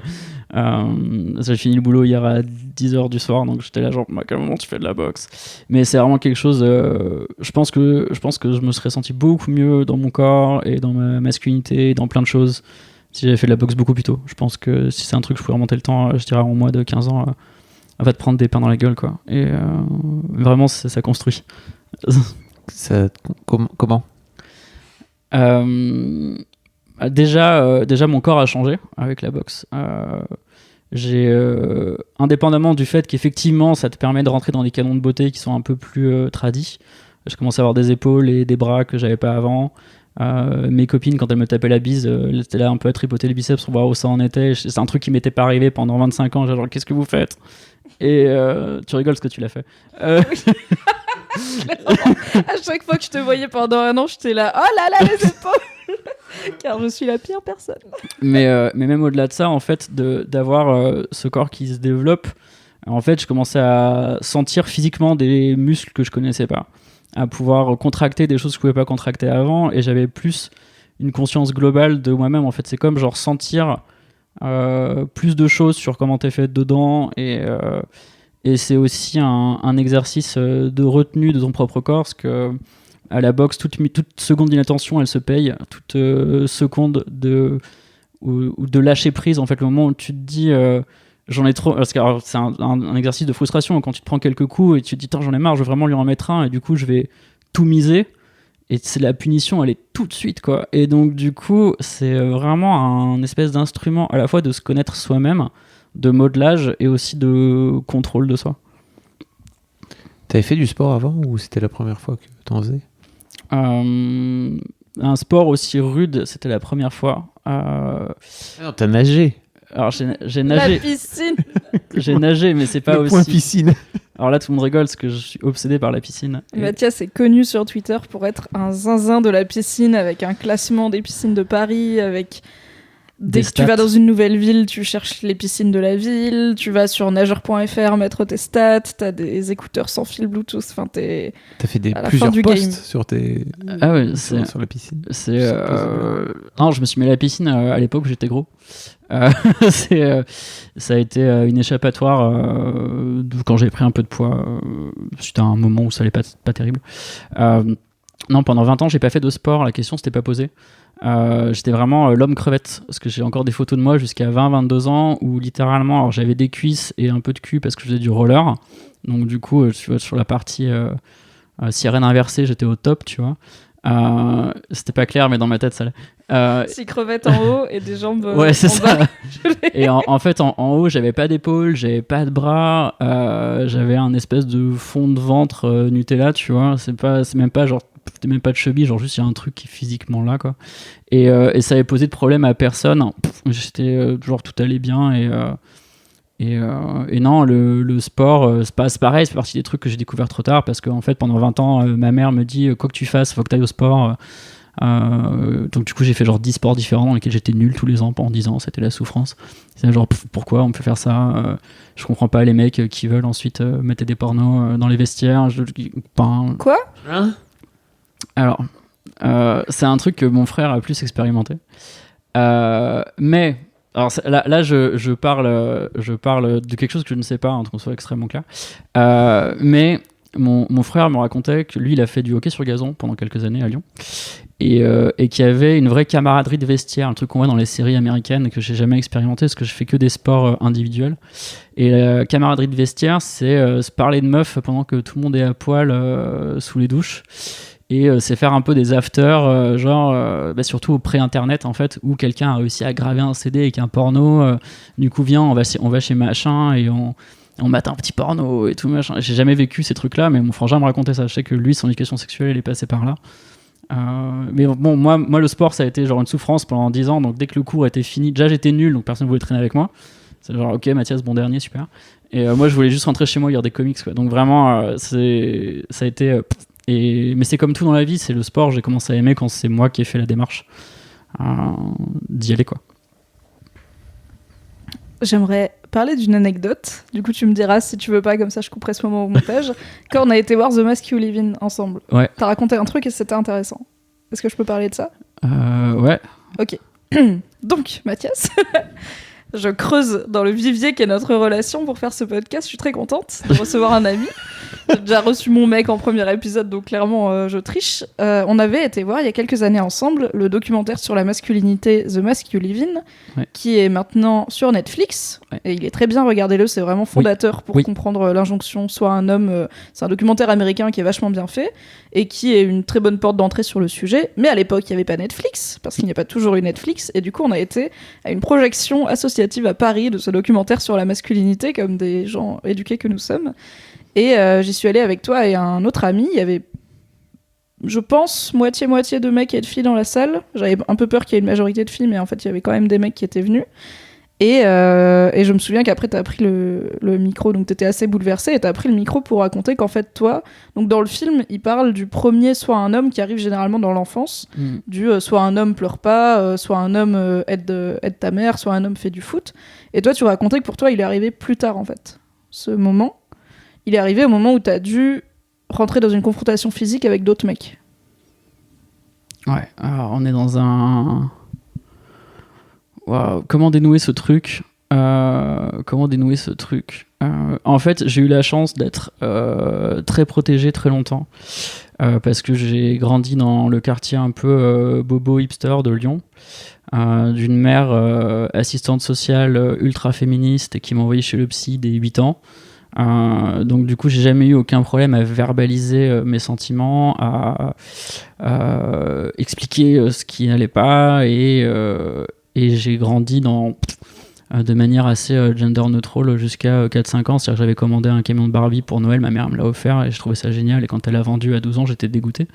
Speaker 3: j'ai fini le boulot hier à 10h du soir, donc j'étais là genre à quel moment tu fais de la boxe. Mais c'est vraiment quelque chose, je pense que je me serais senti beaucoup mieux dans mon corps et dans ma masculinité et dans plein de choses si j'avais fait de la boxe beaucoup plus tôt. Je pense que si c'est un truc que je pouvais remonter le temps, je dirais en moins de 15 ans, va te prendre des pains dans la gueule quoi. Et vraiment ça construit.
Speaker 2: Comment
Speaker 3: déjà mon corps a changé avec la boxe. J'ai indépendamment du fait qu'effectivement ça te permet de rentrer dans des canons de beauté qui sont un peu plus tradis, je commence à avoir des épaules et des bras que j'avais pas avant. Mes copines, quand elles me tapaient la bise, elles étaient là un peu à tripoter les biceps pour voir où ça en était. C'est un truc qui m'était pas arrivé pendant 25 ans. Genre qu'est-ce que vous faites? Et tu rigoles parce que tu l'as fait.
Speaker 1: Oui. À chaque fois que je te voyais pendant un an, j'étais là, oh là là, les épaules. Car je suis la pire personne.
Speaker 3: Mais même au-delà de ça, en fait, d'avoir ce corps qui se développe, en fait, je commençais à sentir physiquement des muscles que je connaissais pas, à pouvoir contracter des choses que je pouvais pas contracter avant, et j'avais plus une conscience globale de moi-même. En fait, c'est comme genre sentir plus de choses sur comment t'es fait dedans, et c'est aussi un exercice de retenue de ton propre corps, parce que à la boxe, toute seconde d'inattention, elle se paye. Toute seconde de lâcher prise, en fait, le moment où tu te dis j'en ai trop, parce que alors, c'est un exercice de frustration quand tu te prends quelques coups et tu te dis j'en ai marre, je veux vraiment lui en mettre un, et du coup je vais tout miser, et c'est la punition, elle est tout de suite quoi. Et donc du coup c'est vraiment un espèce d'instrument à la fois de se connaître soi-même, de modelage et aussi de contrôle de soi.
Speaker 2: T'avais fait du sport avant ou c'était la première fois que t'en faisais ?
Speaker 3: un sport aussi rude, c'était la première fois.
Speaker 2: Non, t'as nagé.
Speaker 3: Alors j'ai
Speaker 1: La
Speaker 3: nagé,
Speaker 1: piscine.
Speaker 3: j'ai nagé, mais c'est pas
Speaker 2: Le point
Speaker 3: aussi.
Speaker 2: piscine.
Speaker 3: Alors là, tout le monde rigole parce que je suis obsédé par la piscine. Et-
Speaker 1: Mathias est connu sur Twitter pour être un zinzin de la piscine, avec un classement des piscines de Paris, avec... Dès
Speaker 3: Des
Speaker 1: que tu vas
Speaker 3: stats.
Speaker 1: dans une nouvelle ville, tu cherches les piscines de la ville, tu vas sur nageur.fr mettre tes stats, t'as des écouteurs sans fil Bluetooth, enfin t'es...
Speaker 2: T'as fait
Speaker 1: À la fin
Speaker 2: plusieurs
Speaker 1: du
Speaker 2: posts
Speaker 1: game.
Speaker 2: sur tes.
Speaker 3: Ah ouais, c'est-
Speaker 2: sur la piscine.
Speaker 3: C'est
Speaker 2: Ça pose
Speaker 3: non, je me suis mis à la piscine à l'époque où j'étais gros. Ça a été une échappatoire quand j'ai pris un peu de poids. C'était un moment où ça allait pas terrible. Non, pendant 20 ans, j'ai pas fait de sport. La question s'était pas posée. J'étais vraiment l'homme crevette parce que j'ai encore des photos de moi jusqu'à 20-22 ans où littéralement, alors j'avais des cuisses et un peu de cul parce que je faisais du roller. Donc du coup, tu vois, sur la partie sirène inversée, j'étais au top, tu vois. C'était pas clair, mais dans ma tête, ça allait.
Speaker 1: 6 crevettes en haut et des jambes
Speaker 3: Ouais, c'est
Speaker 1: en
Speaker 3: ça.
Speaker 1: bas.
Speaker 3: Et en fait, en haut, j'avais pas d'épaule, j'avais pas de bras, j'avais un espèce de fond de ventre Nutella, tu vois. C'est même pas genre, c'était même pas de chubby, genre juste il y a un truc qui est physiquement là, quoi. Et ça avait posé de problème à personne. J'étais genre tout allait bien et non, le sport, c'est pareil, c'est partie des trucs que j'ai découvert trop tard parce qu'en fait, pendant 20 ans, ma mère me dit quoi que tu fasses, faut que tu ailles au sport. Donc du coup j'ai fait genre 10 sports différents dans lesquels j'étais nul tous les ans pendant 10 ans, c'était la souffrance. C'est genre pourquoi on peut faire ça, je comprends pas les mecs qui veulent ensuite mettre des pornos dans les vestiaires.
Speaker 1: Quoi ?
Speaker 2: Hein?
Speaker 3: Alors c'est un truc que mon frère a plus expérimenté, mais alors là je parle de quelque chose que je ne sais pas, hein, qu'on soit extrêmement clair, mais mon frère me racontait que lui il a fait du hockey sur gazon pendant quelques années à Lyon et qu'il y avait une vraie camaraderie de vestiaire, un truc qu'on voit dans les séries américaines que j'ai jamais expérimenté parce que je fais que des sports individuels. Et la camaraderie de vestiaire, c'est se parler de meufs pendant que tout le monde est à poil sous les douches. Et c'est faire un peu des afters, surtout au pré-internet en fait, où quelqu'un a réussi à graver un CD avec un porno. Du coup, viens, on va chez machin et on mate un petit porno et tout machin. J'ai jamais vécu ces trucs-là, mais mon frangin me racontait ça. Je sais que lui, son éducation sexuelle, il est passé par là. Mais bon, moi, le sport, ça a été genre une souffrance pendant 10 ans. Donc dès que le cours était fini, déjà j'étais nul, donc personne ne voulait traîner avec moi. C'est genre, ok, Mathias, bon dernier, super. Et moi, je voulais juste rentrer chez moi, lire des comics, quoi. Donc vraiment, ça a été. Mais c'est comme tout dans la vie, c'est le sport. J'ai commencé à aimer quand c'est moi qui ai fait la démarche d'y aller, quoi.
Speaker 1: J'aimerais parler d'une anecdote. Du coup, tu me diras si tu veux pas, comme ça je couperai ce moment au montage. Quand on a été voir The Mask You Live In ensemble,
Speaker 3: Ouais.
Speaker 1: t'as raconté un truc et c'était intéressant. Est-ce que je peux parler de ça ?
Speaker 3: Ouais.
Speaker 1: Ok. Donc, Mathias, je creuse dans le vivier qu'est notre relation pour faire ce podcast. Je suis très contente de recevoir un ami. J'ai déjà reçu mon mec en premier épisode, donc clairement, je triche. On avait été voir il y a quelques années ensemble le documentaire sur la masculinité The Mask You Live In,
Speaker 3: Ouais.
Speaker 1: qui est maintenant sur Netflix.
Speaker 3: Ouais.
Speaker 1: Et il est très bien, regardez-le, c'est vraiment fondateur pour comprendre l'injonction. Soit un homme, c'est un documentaire américain qui est vachement bien fait et qui est une très bonne porte d'entrée sur le sujet. Mais à l'époque, il n'y avait pas Netflix, parce qu'il n'y a pas toujours eu Netflix. Et du coup, on a été à une projection associative à Paris de ce documentaire sur la masculinité, comme des gens éduqués que nous sommes. Et j'y suis allée avec toi et un autre ami. Il y avait, je pense, moitié-moitié de mecs et de filles dans la salle. J'avais un peu peur qu'il y ait une majorité de filles, mais en fait, il y avait quand même des mecs qui étaient venus. Et je me souviens qu'après, t'as pris le micro, donc t'étais assez bouleversée, et t'as pris le micro pour raconter qu'en fait, toi, donc dans le film, il parle du premier, soit un homme qui arrive généralement dans l'enfance, soit un homme pleure pas, soit un homme aide ta mère, soit un homme fait du foot. Et toi, tu racontais que pour toi, il est arrivé plus tard, en fait. Ce moment, il est arrivé au moment où t'as dû rentrer dans une confrontation physique avec d'autres mecs.
Speaker 3: Ouais, alors on est dans un... Wow, comment dénouer ce truc En fait, j'ai eu la chance d'être très protégé très longtemps parce que j'ai grandi dans le quartier un peu bobo hipster de Lyon, d'une mère assistante sociale ultra féministe qui m'a envoyé chez le psy dès 8 ans. Donc du coup j'ai jamais eu aucun problème à verbaliser mes sentiments, à expliquer ce qui n'allait pas et j'ai grandi de manière assez gender neutral jusqu'à 4-5 ans. C'est-à-dire que j'avais commandé un camion de Barbie pour Noël, ma mère me l'a offert et je trouvais ça génial, et quand elle l'a vendu à 12 ans j'étais dégoûté.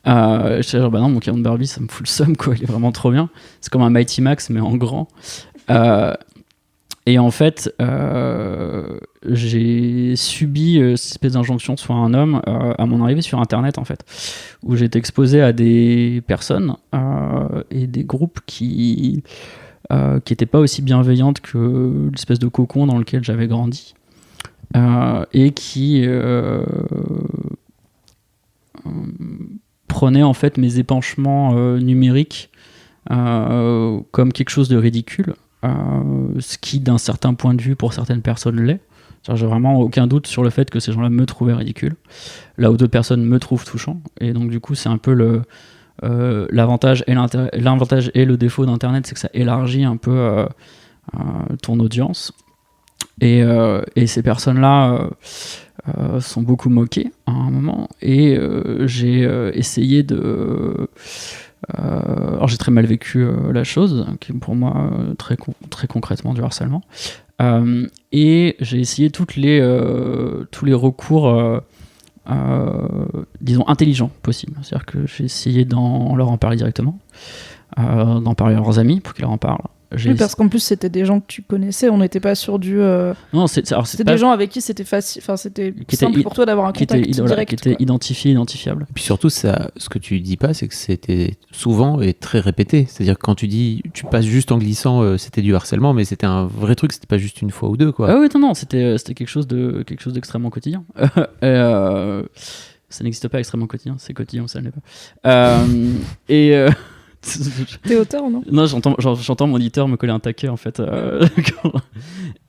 Speaker 3: J'étais genre, bah non, mon camion de Barbie, ça me fout le seum, quoi. Il est vraiment trop bien. C'est comme un Mighty Max, mais en grand. Et en fait, j'ai subi cette espèce d'injonction sur un homme à mon arrivée sur Internet, en fait, où j'étais exposé à des personnes et des groupes qui n'étaient pas aussi bienveillantes que l'espèce de cocon dans lequel j'avais grandi, et qui prenaient en fait mes épanchements numériques comme quelque chose de ridicule. Ce qui d'un certain point de vue pour certaines personnes l'est. J'ai vraiment aucun doute sur le fait que ces gens-là me trouvaient ridicule, là où d'autres personnes me trouvent touchant, et donc du coup c'est un peu l'avantage et le défaut d'Internet, c'est que ça élargit un peu ton audience, et ces personnes-là sont beaucoup moquées à un moment, et j'ai essayé de... alors j'ai très mal vécu la chose, qui est pour moi très concrètement du harcèlement, et j'ai essayé tous les recours disons intelligents possibles. C'est-à-dire que j'ai essayé d'en leur en parler directement, d'en parler à leurs amis pour qu'ils leur en parlent.
Speaker 1: Oui, parce qu'en plus c'était des gens que tu connaissais, on n'était pas sur du...
Speaker 3: Non, c'était
Speaker 1: des gens avec qui c'était facile, enfin c'était simple pour toi d'avoir un contact direct.
Speaker 3: Qui était identifiable.
Speaker 2: Et puis surtout, ça, ce que tu dis pas, c'est que c'était souvent et très répété. C'est-à-dire que quand tu dis, tu passes juste en glissant, c'était du harcèlement, mais c'était un vrai truc, c'était pas juste une fois ou deux, quoi.
Speaker 3: Ah oui, non, c'était quelque chose d'extrêmement quotidien. Ça n'existe pas extrêmement quotidien, c'est quotidien, ça ne l'est pas.
Speaker 1: T'es auteur, non?
Speaker 3: Non, j'entends mon éditeur me coller un taquet, en fait.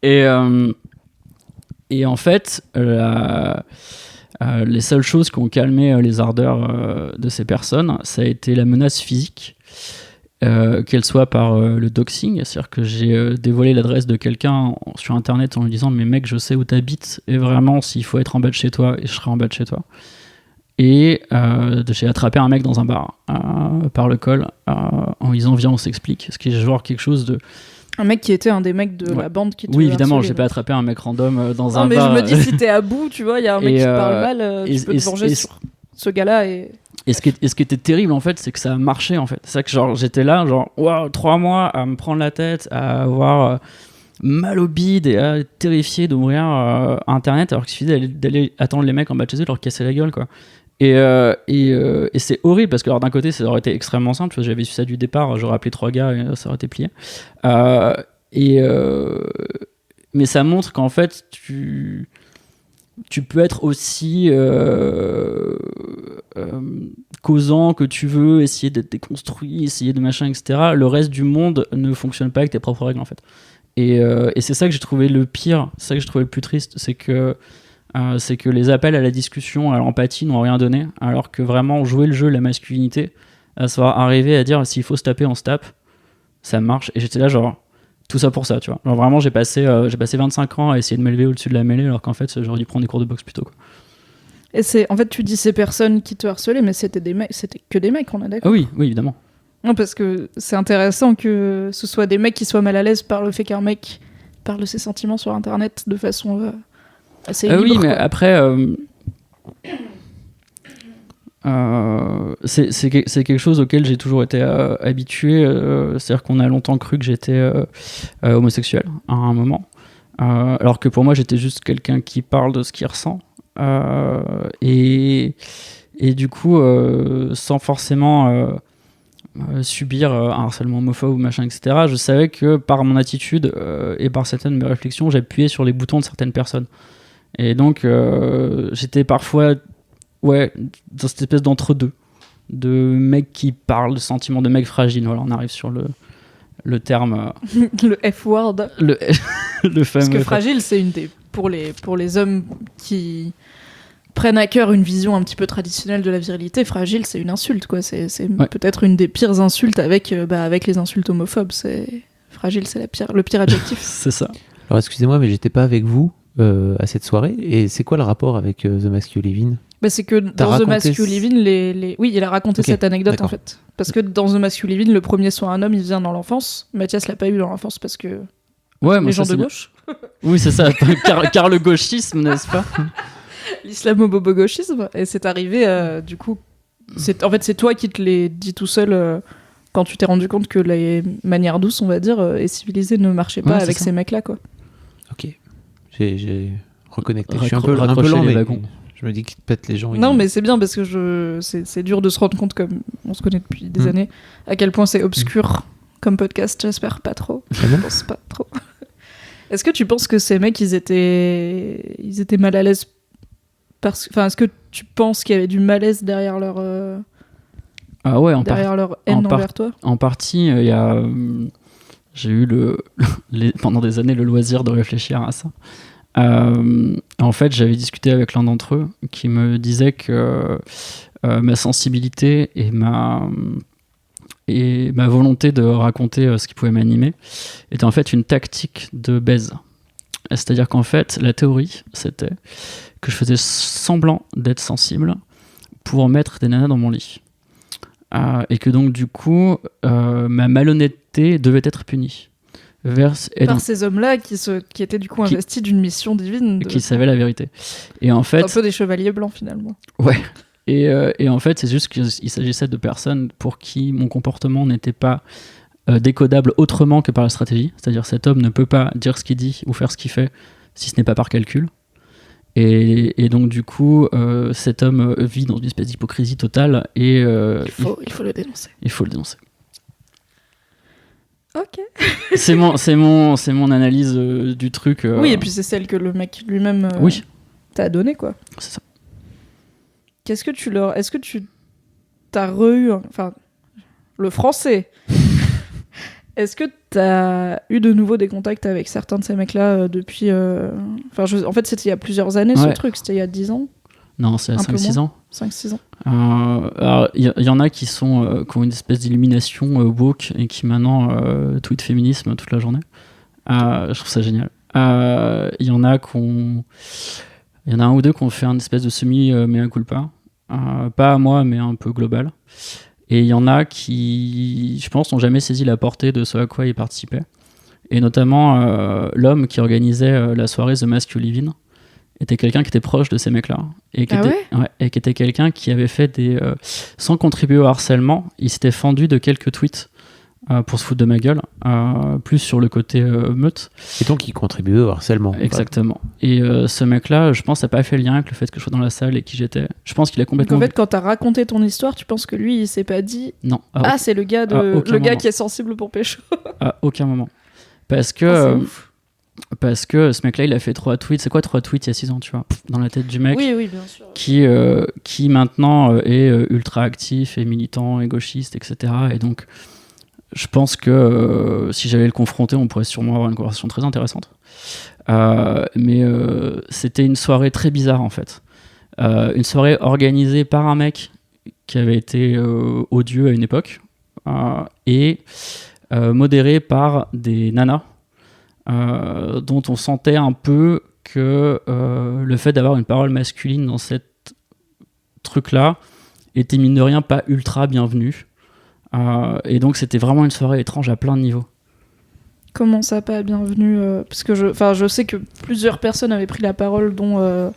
Speaker 3: Et en fait, les seules choses qui ont calmé les ardeurs de ces personnes, ça a été la menace physique, qu'elle soit par le doxing, c'est-à-dire que j'ai dévoilé l'adresse de quelqu'un sur Internet en lui disant « Mais mec, je sais où t'habites, et vraiment, s'il faut être en bas de chez toi, et je serai en bas de chez toi. » Et j'ai attrapé un mec dans un bar par le col en lui disant viens on s'explique, ce qui est genre quelque chose de...
Speaker 1: Un mec qui était un des mecs de la bande qui te
Speaker 3: Oui évidemment,
Speaker 1: harcelait,
Speaker 3: j'ai pas attrapé un mec random dans un
Speaker 1: non, mais
Speaker 3: bar.
Speaker 1: je me dis si t'es à bout, tu vois, il y a un mec qui te parle mal, tu peux te venger sur ce gars-là. Et ce
Speaker 3: qui était terrible en fait, c'est que ça a marché en fait. C'est ça que genre j'étais là, genre waouh, 3 mois à me prendre la tête, à avoir mal au bide et à être terrifié d'ouvrir Internet, alors qu'il suffisait d'aller attendre les mecs en bas de chez eux, leur casser la gueule quoi. Et c'est horrible parce que alors, d'un côté ça aurait été extrêmement simple, parce que j'avais su ça du départ, j'aurais appelé 3 gars et ça aurait été plié, mais ça montre qu'en fait tu peux être aussi causant que tu veux, essayer d'être déconstruit, essayer de machin, etc. Le reste du monde ne fonctionne pas avec tes propres règles en fait, et c'est ça que j'ai trouvé le pire, c'est ça que j'ai trouvé le plus triste, c'est que les appels à la discussion, à l'empathie n'ont rien donné, alors que vraiment jouer le jeu, la masculinité, à savoir arriver à dire s'il faut se taper, on se tape, ça marche. Et j'étais là genre, tout ça pour ça, tu vois. Genre vraiment, j'ai passé 25 ans à essayer de m'élever au-dessus de la mêlée, alors qu'en fait, j'aurais dû prendre des cours de boxe plutôt, quoi.
Speaker 1: Et en fait, tu dis ces personnes qui te harcelaient, mais c'était que des mecs, on est d'accord?
Speaker 3: Ah oui, évidemment.
Speaker 1: Non, parce que c'est intéressant que ce soit des mecs qui soient mal à l'aise par le fait qu'un mec parle de ses sentiments sur Internet de façon... assez libre,
Speaker 3: oui, mais
Speaker 1: quoi.
Speaker 3: après, c'est quelque chose auquel j'ai toujours été habitué. C'est-à-dire qu'on a longtemps cru que j'étais homosexuel à un moment, alors que pour moi j'étais juste quelqu'un qui parle de ce qu'il ressent, et du coup sans forcément subir un harcèlement homophobe ou machin, etc. Je savais que par mon attitude et par certaines de mes réflexions, j'appuyais sur les boutons de certaines personnes. Et donc, j'étais parfois dans cette espèce d'entre-deux, de mecs qui parlent de sentiments de mecs fragiles. Voilà, on arrive sur le terme...
Speaker 1: le F-word.
Speaker 3: Le fameux...
Speaker 1: Parce que fragile, c'est une des... Pour les hommes qui prennent à cœur une vision un petit peu traditionnelle de la virilité, fragile, c'est une insulte, quoi. C'est peut-être une des pires insultes avec les insultes homophobes. Fragile, c'est le pire adjectif.
Speaker 3: C'est ça.
Speaker 2: Alors, excusez-moi, mais j'étais pas avec vous à cette soirée. Et c'est quoi le rapport avec The Mask You Live In?
Speaker 1: C'est que dans The Mask You Live In, oui, il a raconté cette anecdote,
Speaker 2: d'accord.
Speaker 1: en fait. Parce que dans The Mask You Live In, le premier soit un homme, il vient dans l'enfance. Mathias l'a pas eu dans l'enfance parce que les gens de gauche.
Speaker 3: Oui, c'est ça, car le gauchisme, n'est-ce pas?
Speaker 1: L'islamo-bobo-gauchisme. Et c'est arrivé, du coup, En fait, c'est toi qui te l'es dit tout seul quand tu t'es rendu compte que les manières douces, on va dire, et civilisées ne marchaient pas avec ces mecs-là, quoi.
Speaker 2: Ok. J'ai reconnecté. Je suis un peu lent, mais je me dis qu'ils te pètent les gens.
Speaker 1: Non, mais c'est bien parce que c'est dur de se rendre compte, comme on se connaît depuis des années, à quel point c'est obscur comme podcast. J'espère pas trop. Je pense pas trop. Est-ce que tu penses que ces mecs, ils étaient mal à l'aise est-ce que tu penses qu'il y avait du malaise derrière leur leur haine envers toi?
Speaker 3: En partie, j'ai eu pendant des années le loisir de réfléchir à ça. En fait, j'avais discuté avec l'un d'entre eux qui me disait que ma sensibilité et ma volonté de raconter ce qui pouvait m'animer était en fait une tactique de baise. C'est-à-dire qu'en fait, la théorie, c'était que je faisais semblant d'être sensible pour mettre des nanas dans mon lit. Et que donc, du coup, ma malhonnêteté devait être punie.
Speaker 1: Par ces hommes-là qui étaient du coup investis d'une mission divine.
Speaker 3: Qui savaient la vérité. Et en fait,
Speaker 1: un peu des chevaliers blancs, finalement.
Speaker 3: Ouais. Et en fait, c'est juste qu'il s'agissait de personnes pour qui mon comportement n'était pas décodable autrement que par la stratégie. C'est-à-dire, cet homme ne peut pas dire ce qu'il dit ou faire ce qu'il fait si ce n'est pas par calcul. Et donc, du coup, cet homme vit dans une espèce d'hypocrisie totale. Et,
Speaker 1: il faut le dénoncer.
Speaker 3: Il faut le dénoncer.
Speaker 1: Ok.
Speaker 3: c'est mon analyse du truc.
Speaker 1: Oui, et puis c'est celle que le mec lui-même t'a donnée, quoi.
Speaker 3: C'est ça.
Speaker 1: Est-ce que tu t'as enfin, le français. Est-ce que t'as eu de nouveau des contacts avec certains de ces mecs-là depuis... en fait, c'était il y a plusieurs années, ce truc. C'était il y a 10 ans.
Speaker 3: Non, c'est à 5-6 ans.
Speaker 1: 5-6 ans.
Speaker 3: Il y en a qui ont une espèce d'illumination woke et qui maintenant tweetent féminisme toute la journée. Je trouve ça génial. Il y en a un ou deux qui ont fait un espèce de semi-mea culpa. Pas à moi, mais un peu global. Et il y en a qui, je pense, n'ont jamais saisi la portée de ce à quoi ils participaient. Et notamment, l'homme qui organisait la soirée The Mask You Live In était quelqu'un qui était proche de ces mecs-là. Et qui était quelqu'un qui avait fait sans contribuer au harcèlement, il s'était fendu de quelques tweets pour se foutre de ma gueule, plus sur le côté meute.
Speaker 2: Et donc il contribuait au harcèlement.
Speaker 3: Exactement. Et ce mec-là, je pense, n'a pas fait le lien avec le fait que je sois dans la salle et qui j'étais. Je pense qu'il a complètement...
Speaker 1: Donc en fait, quand t'as raconté ton histoire, tu penses que lui, il s'est pas dit...
Speaker 3: Non.
Speaker 1: C'est le gars qui est sensible pour pécho.
Speaker 3: À aucun moment. Parce que ce mec-là, il a fait 3 tweets. C'est quoi 3 tweets il y a 6 ans, tu vois, dans la tête du mec.
Speaker 1: Oui, bien sûr.
Speaker 3: Qui maintenant est ultra actif et militant et gauchiste, etc. Et donc, je pense que si j'allais le confronter, on pourrait sûrement avoir une conversation très intéressante. Mais c'était une soirée très bizarre, en fait. Une soirée organisée par un mec qui avait été odieux à une époque et modérée par des nanas dont on sentait un peu que le fait d'avoir une parole masculine dans ce truc-là était mine de rien pas ultra bienvenu. Et donc c'était vraiment une soirée étrange à plein de niveaux.
Speaker 1: Comment ça, pas bienvenu parce que je sais que plusieurs personnes avaient pris la parole, dont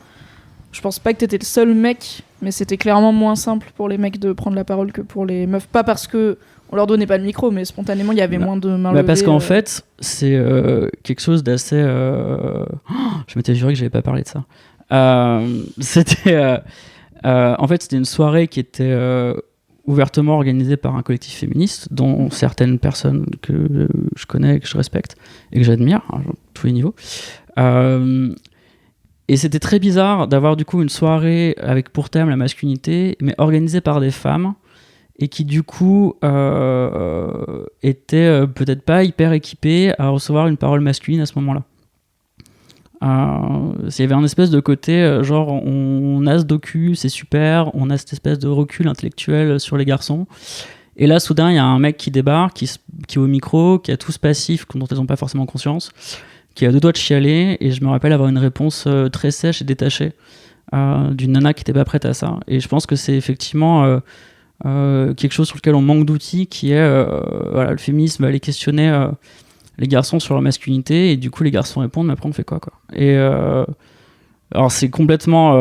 Speaker 1: je pense pas que t'étais le seul mec, mais c'était clairement moins simple pour les mecs de prendre la parole que pour les meufs. Pas parce que on leur donnait pas le micro, mais spontanément il y avait moins de mains levées.
Speaker 3: Parce qu'en fait, c'est quelque chose d'assez... je m'étais juré que j'avais pas parlé de ça. C'était... en fait, c'était une soirée qui était ouvertement organisée par un collectif féministe, dont certaines personnes que je connais, que je respecte et que j'admire, à tous les niveaux. Et c'était très bizarre d'avoir du coup une soirée avec pour thème la masculinité, mais organisée par des femmes, et qui du coup était peut-être pas hyper équipé à recevoir une parole masculine à ce moment-là. Il y avait un espèce de côté genre on a ce docu, c'est super, on a cette espèce de recul intellectuel sur les garçons, et là soudain il y a un mec qui débarque, qui est au micro, qui a tout ce passif dont ils n'ont pas forcément conscience, qui a 2 doigts de chialer, et je me rappelle avoir une réponse très sèche et détachée d'une nana qui n'était pas prête à ça. Et je pense que c'est effectivement quelque chose sur lequel on manque d'outils, qui est le féminisme va aller questionner les garçons sur leur masculinité, et du coup les garçons répondent, mais après on fait quoi. Et Alors c'est complètement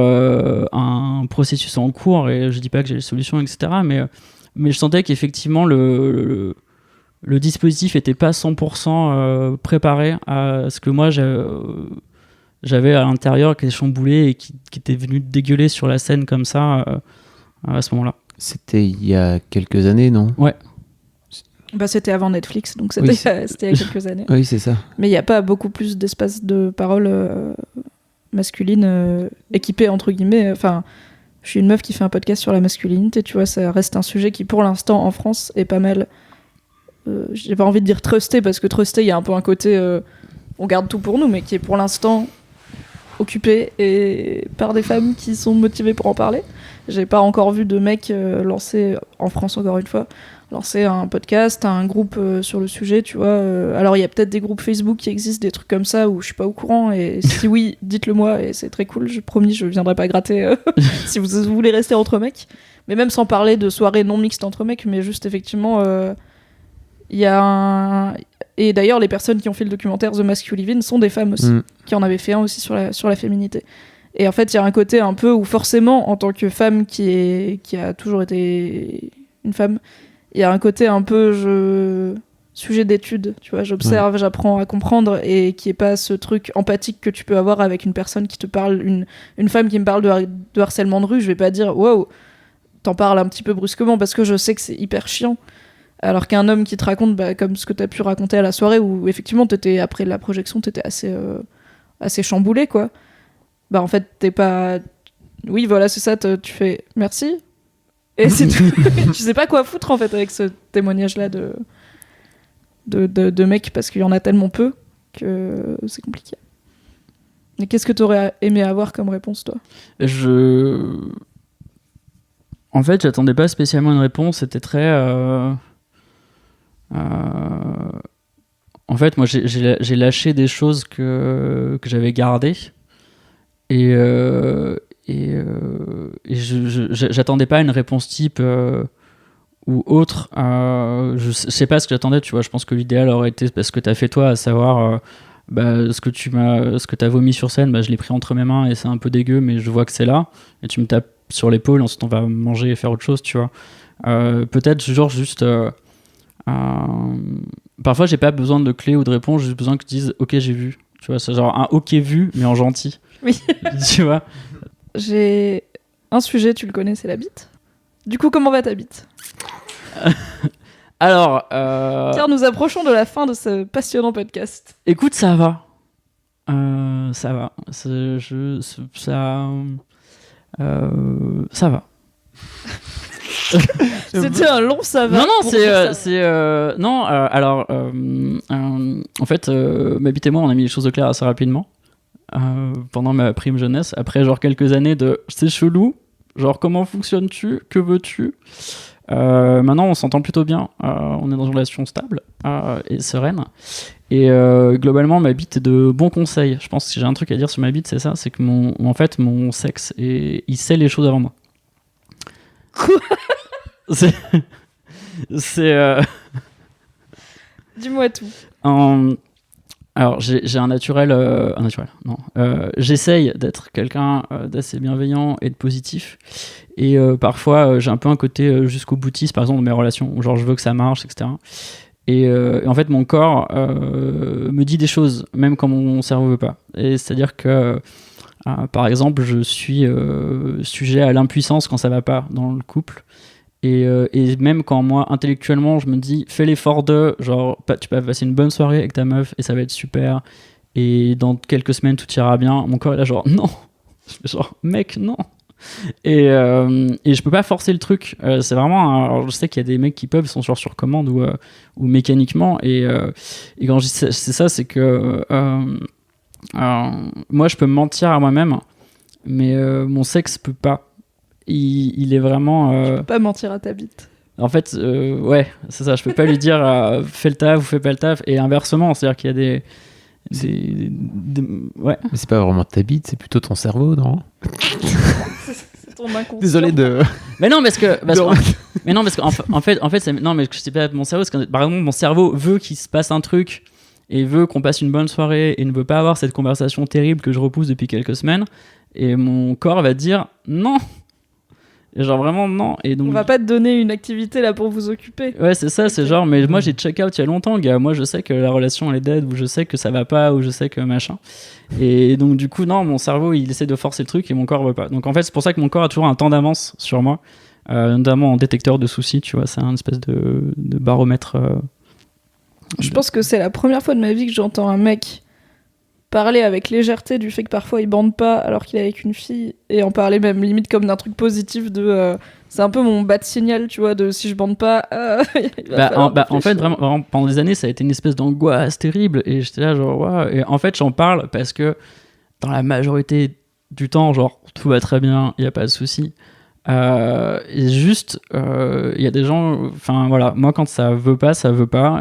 Speaker 3: un processus en cours et je dis pas que j'ai les solutions, etc. Mais je sentais qu'effectivement le dispositif était pas 100% préparé à ce que moi j'avais à l'intérieur, qui était chamboulé et qui était venu dégueuler sur la scène comme ça à ce moment-là.
Speaker 2: C'était il y a quelques années, non ?
Speaker 3: Ouais.
Speaker 1: Bah, c'était avant Netflix, donc c'était il y a quelques années.
Speaker 2: Oui, c'est ça.
Speaker 1: Mais il n'y a pas beaucoup plus d'espace de parole masculine équipé, entre guillemets. Enfin, je suis une meuf qui fait un podcast sur la masculinité, tu vois, ça reste un sujet qui, pour l'instant, en France, est pas mal... j'ai pas envie de dire trusté, parce que trusté, il y a un peu un côté... on garde tout pour nous, mais qui est pour l'instant occupé et par des femmes qui sont motivées pour en parler. J'ai pas encore vu de mec lancer, en France encore une fois, lancer un podcast, un groupe sur le sujet, tu vois. Alors il y a peut-être des groupes Facebook qui existent, des trucs comme ça où je suis pas au courant, et si oui, dites-le moi et c'est très cool, je promis, je viendrai pas gratter si vous voulez rester entre mecs. Mais même sans parler de soirées non mixtes entre mecs, mais juste effectivement, il y a un... Et d'ailleurs, les personnes qui ont fait le documentaire The Masculine sont des femmes aussi, qui en avaient fait un aussi sur la féminité. Et en fait, il y a un côté un peu où forcément, en tant que femme qui a toujours été une femme, il y a un côté un peu sujet d'étude, tu vois, j'observe, j'apprends à comprendre, et qui est pas ce truc empathique que tu peux avoir avec une personne qui te parle, une femme qui me parle de harcèlement de rue, je vais pas dire wow, t'en parles un petit peu brusquement parce que je sais que c'est hyper chiant. Alors qu'un homme qui te raconte, comme ce que t'as pu raconter à la soirée, où effectivement après la projection t'étais assez chamboulé, quoi. Bah en fait t'es pas... Oui voilà, c'est ça, tu fais merci et c'est tout. Tu sais pas quoi foutre en fait avec ce témoignage là de mecs, parce qu'il y en a tellement peu que c'est compliqué. Et qu'est-ce que t'aurais aimé avoir comme réponse, toi ?
Speaker 3: En fait, j'attendais pas spécialement une réponse, c'était très... En fait, moi, j'ai lâché des choses que j'avais gardées, et j'attendais pas une réponse type ou autre. Je sais pas ce que j'attendais, tu vois. Je pense que l'idéal aurait été ce que t'as fait toi, à savoir ce que t'as vomi sur scène, je l'ai pris entre mes mains et c'est un peu dégueu, mais je vois que c'est là, et tu me tapes sur l'épaule, ensuite on va manger et faire autre chose, tu vois. Peut-être genre juste... parfois j'ai pas besoin de clé ou de réponse, j'ai juste besoin que tu dises ok j'ai vu, tu vois, c'est genre un ok vu mais en gentil.
Speaker 1: Oui.
Speaker 3: Tu vois.
Speaker 1: J'ai un sujet, tu le connais, c'est la bite. Du coup, comment va ta bite ?
Speaker 3: Alors
Speaker 1: car nous approchons de la fin de ce passionnant podcast.
Speaker 3: Écoute, ça va, ça va, ça va.
Speaker 1: C'était un long ça va.
Speaker 3: Non, alors en fait, ma bite et moi on a mis les choses au clair assez rapidement pendant ma prime jeunesse, après genre quelques années de c'est chelou, genre comment fonctionnes-tu, que veux-tu. Maintenant on s'entend plutôt bien, on est dans une relation stable et sereine, et globalement ma bite est de bons conseils. Je pense que si j'ai un truc à dire sur ma bite, c'est ça, c'est que mon sexe il sait les choses avant moi.
Speaker 1: Quoi ?
Speaker 3: C'est
Speaker 1: Dis-moi tout.
Speaker 3: Alors j'ai un naturel, non. J'essaye d'être quelqu'un d'assez bienveillant et de positif, et parfois j'ai un peu un côté jusqu'au boutiste, par exemple dans mes relations, où genre je veux que ça marche, etc. Et en fait mon corps me dit des choses même quand mon cerveau veut pas. Et c'est-à-dire que par exemple je suis sujet à l'impuissance quand ça va pas dans le couple. Et même quand moi intellectuellement je me dis fais l'effort de genre tu peux passer une bonne soirée avec ta meuf et ça va être super et dans quelques semaines tout ira bien, mon corps est là genre non, genre mec non, et je peux pas forcer le truc. C'est vraiment alors je sais qu'il y a des mecs qui peuvent, ils sont genre sur commande ou mécaniquement, et quand je dis c'est ça, c'est que moi je peux me mentir à moi-même, mais mon sexe peut pas. Il est vraiment...
Speaker 1: Tu peux pas mentir à ta bite.
Speaker 3: En fait, ouais, c'est ça. Je peux pas lui dire fais le taf ou fais pas le taf. Et inversement, c'est-à-dire qu'il y a des ouais.
Speaker 2: Mais c'est pas vraiment ta bite, c'est plutôt ton cerveau, non ?
Speaker 1: C'est ton inconscient.
Speaker 2: Désolé de...
Speaker 3: Mais non, parce qu'en fait, c'est... Non, mais je sais pas mon cerveau, parce que par exemple, mon cerveau veut qu'il se passe un truc et veut qu'on passe une bonne soirée et ne veut pas avoir cette conversation terrible que je repousse depuis quelques semaines. et mon corps va dire non. Et genre vraiment non. Et donc
Speaker 1: On va pas te donner une activité là pour vous occuper.
Speaker 3: ouais, c'est ça, c'est genre mais moi j'ai check out il y a longtemps, gars. Moi je sais que la relation elle est dead, ou je sais que ça va pas, ou je sais que machin. Et donc du coup non, mon cerveau il essaie de forcer le truc et mon corps veut pas. Donc en fait c'est pour ça que mon corps a toujours un temps d'avance sur moi, notamment en détecteur de soucis, tu vois. C'est un espèce de baromètre.
Speaker 1: Je pense que c'est la première fois de ma vie que j'entends un mec parler avec légèreté du fait que parfois il bande pas alors qu'il est avec une fille, et en parler même limite comme d'un truc positif de c'est un peu mon bas de signal, tu vois, de si je bande pas
Speaker 3: en fait vraiment pendant des années ça a été une espèce d'angoisse terrible, et j'étais là genre waouh. Et en fait j'en parle parce que dans la majorité du temps genre tout va très bien, il y a pas de souci. Et juste il y a des gens, enfin voilà, moi quand ça veut pas,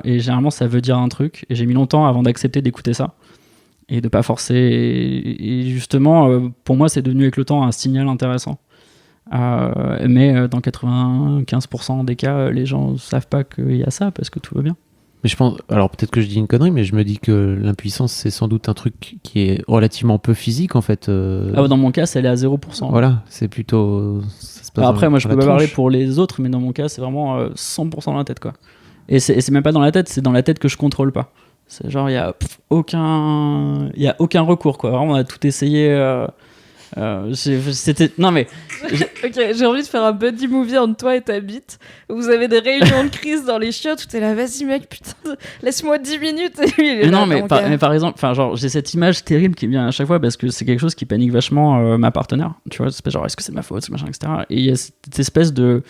Speaker 3: et généralement ça veut dire un truc, et j'ai mis longtemps avant d'accepter d'écouter ça et de pas forcer, et justement pour moi c'est devenu avec le temps un signal intéressant, mais dans 95% des cas les gens savent pas qu'il y a ça parce que tout va bien.
Speaker 2: Mais je pense, alors peut-être que je dis une connerie, mais je me dis que l'impuissance, c'est sans doute un truc qui est relativement peu physique, en fait.
Speaker 3: Dans mon cas, elle est à 0%.
Speaker 2: Voilà, c'est plutôt... Ça se passe
Speaker 3: après, moi, je peux pas parler
Speaker 2: tronche.
Speaker 3: pour les autres, mais dans mon cas, c'est vraiment 100% dans la tête, quoi. Et c'est même pas dans la tête, c'est dans la tête que je contrôle pas. C'est genre, il y a aucun recours, quoi. Vraiment, on a tout essayé... c'était... Non, mais...
Speaker 1: Ok, j'ai envie de faire un buddy movie entre toi et ta bite. Vous avez des réunions de crise dans les chiottes où t'es là, vas-y mec, putain, laisse-moi 10 minutes. Et lui, il est
Speaker 3: mais
Speaker 1: là,
Speaker 3: non, mais par exemple, genre, j'ai cette image terrible qui me vient à chaque fois parce que c'est quelque chose qui panique vachement ma partenaire. Tu vois, c'est genre, est-ce que c'est ma faute, machin, etc. Et il y a cette espèce de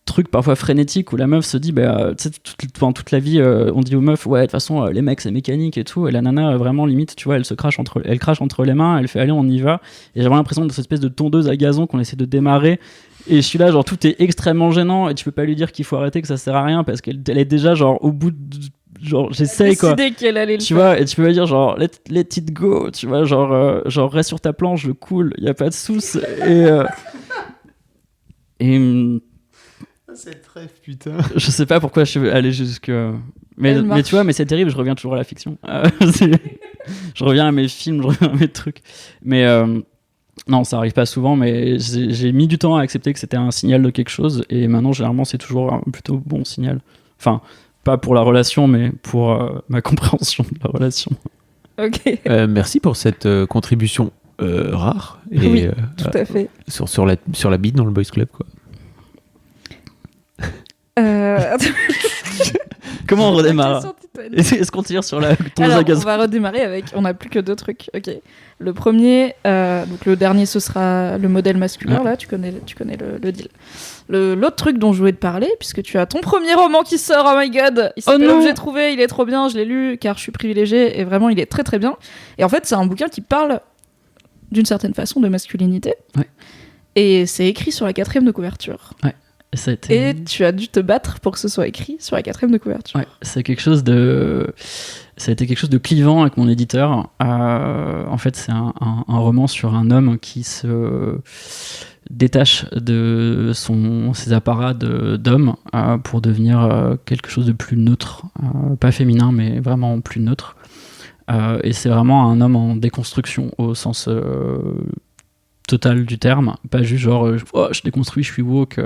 Speaker 3: truc parfois frénétique où la meuf se dit, bah, tu sais, pendant toute la vie, on dit aux meufs, ouais, de toute façon, les mecs, c'est mécanique et tout. Et la nana, vraiment, limite, tu vois, elle crache entre les mains, elle fait, allez, on y va. Et j'ai vraiment l'impression de cette espèce de tondeuse à gazon qu'on essaie de démarrer. Et je suis là, genre, tout est extrêmement gênant et tu peux pas lui dire qu'il faut arrêter, que ça sert à rien parce qu'elle est déjà, genre, au bout de. Genre, j'essaye quoi.
Speaker 1: Qu'elle allait le
Speaker 3: tu
Speaker 1: faire.
Speaker 3: vois, et tu peux pas dire, genre, let it go, tu vois, genre reste sur ta planche, je coule, y a pas de souce. Et.
Speaker 2: C'est très putain.
Speaker 3: Je sais pas pourquoi je suis allé jusque. Mais tu vois, mais c'est terrible, je reviens toujours à la fiction. Je reviens à mes films, je reviens à mes trucs. Mais non, ça arrive pas souvent, mais j'ai mis du temps à accepter que c'était un signal de quelque chose, et maintenant, généralement, c'est toujours un plutôt bon signal. Enfin, pas pour la relation, mais pour ma compréhension de la relation.
Speaker 1: Ok.
Speaker 2: Merci pour cette contribution rare. Et,
Speaker 1: oui, tout à fait.
Speaker 2: Sur la bite dans le Boys Club, quoi.
Speaker 3: Comment on redémarre? Est-ce qu'on tire sur la tondeuse à gazon?
Speaker 1: On va redémarrer avec. On n'a plus que 2 trucs. Ok. Le premier, donc le dernier, ce sera le modèle masculin.
Speaker 3: Ouais.
Speaker 1: Là, tu connais le deal. L'autre truc dont je voulais te parler, puisque tu as ton premier roman qui sort. Oh my god! Il s'appelle Objet trouvé. Il est trop bien. Je l'ai lu car je suis privilégiée et vraiment, il est très très bien. Et en fait, c'est un bouquin qui parle d'une certaine façon de masculinité.
Speaker 3: Ouais.
Speaker 1: Et c'est écrit sur la 4e de couverture.
Speaker 3: Ouais.
Speaker 1: Et tu as dû te battre pour que ce soit écrit sur la 4e de couverture.
Speaker 3: Ouais, ça a été quelque chose de clivant avec mon éditeur. En fait, c'est un roman sur un homme qui se détache de ses apparats d'homme pour devenir quelque chose de plus neutre, pas féminin, mais vraiment plus neutre. Et c'est vraiment un homme en déconstruction au sens total du terme, pas juste genre je déconstruis, je suis woke,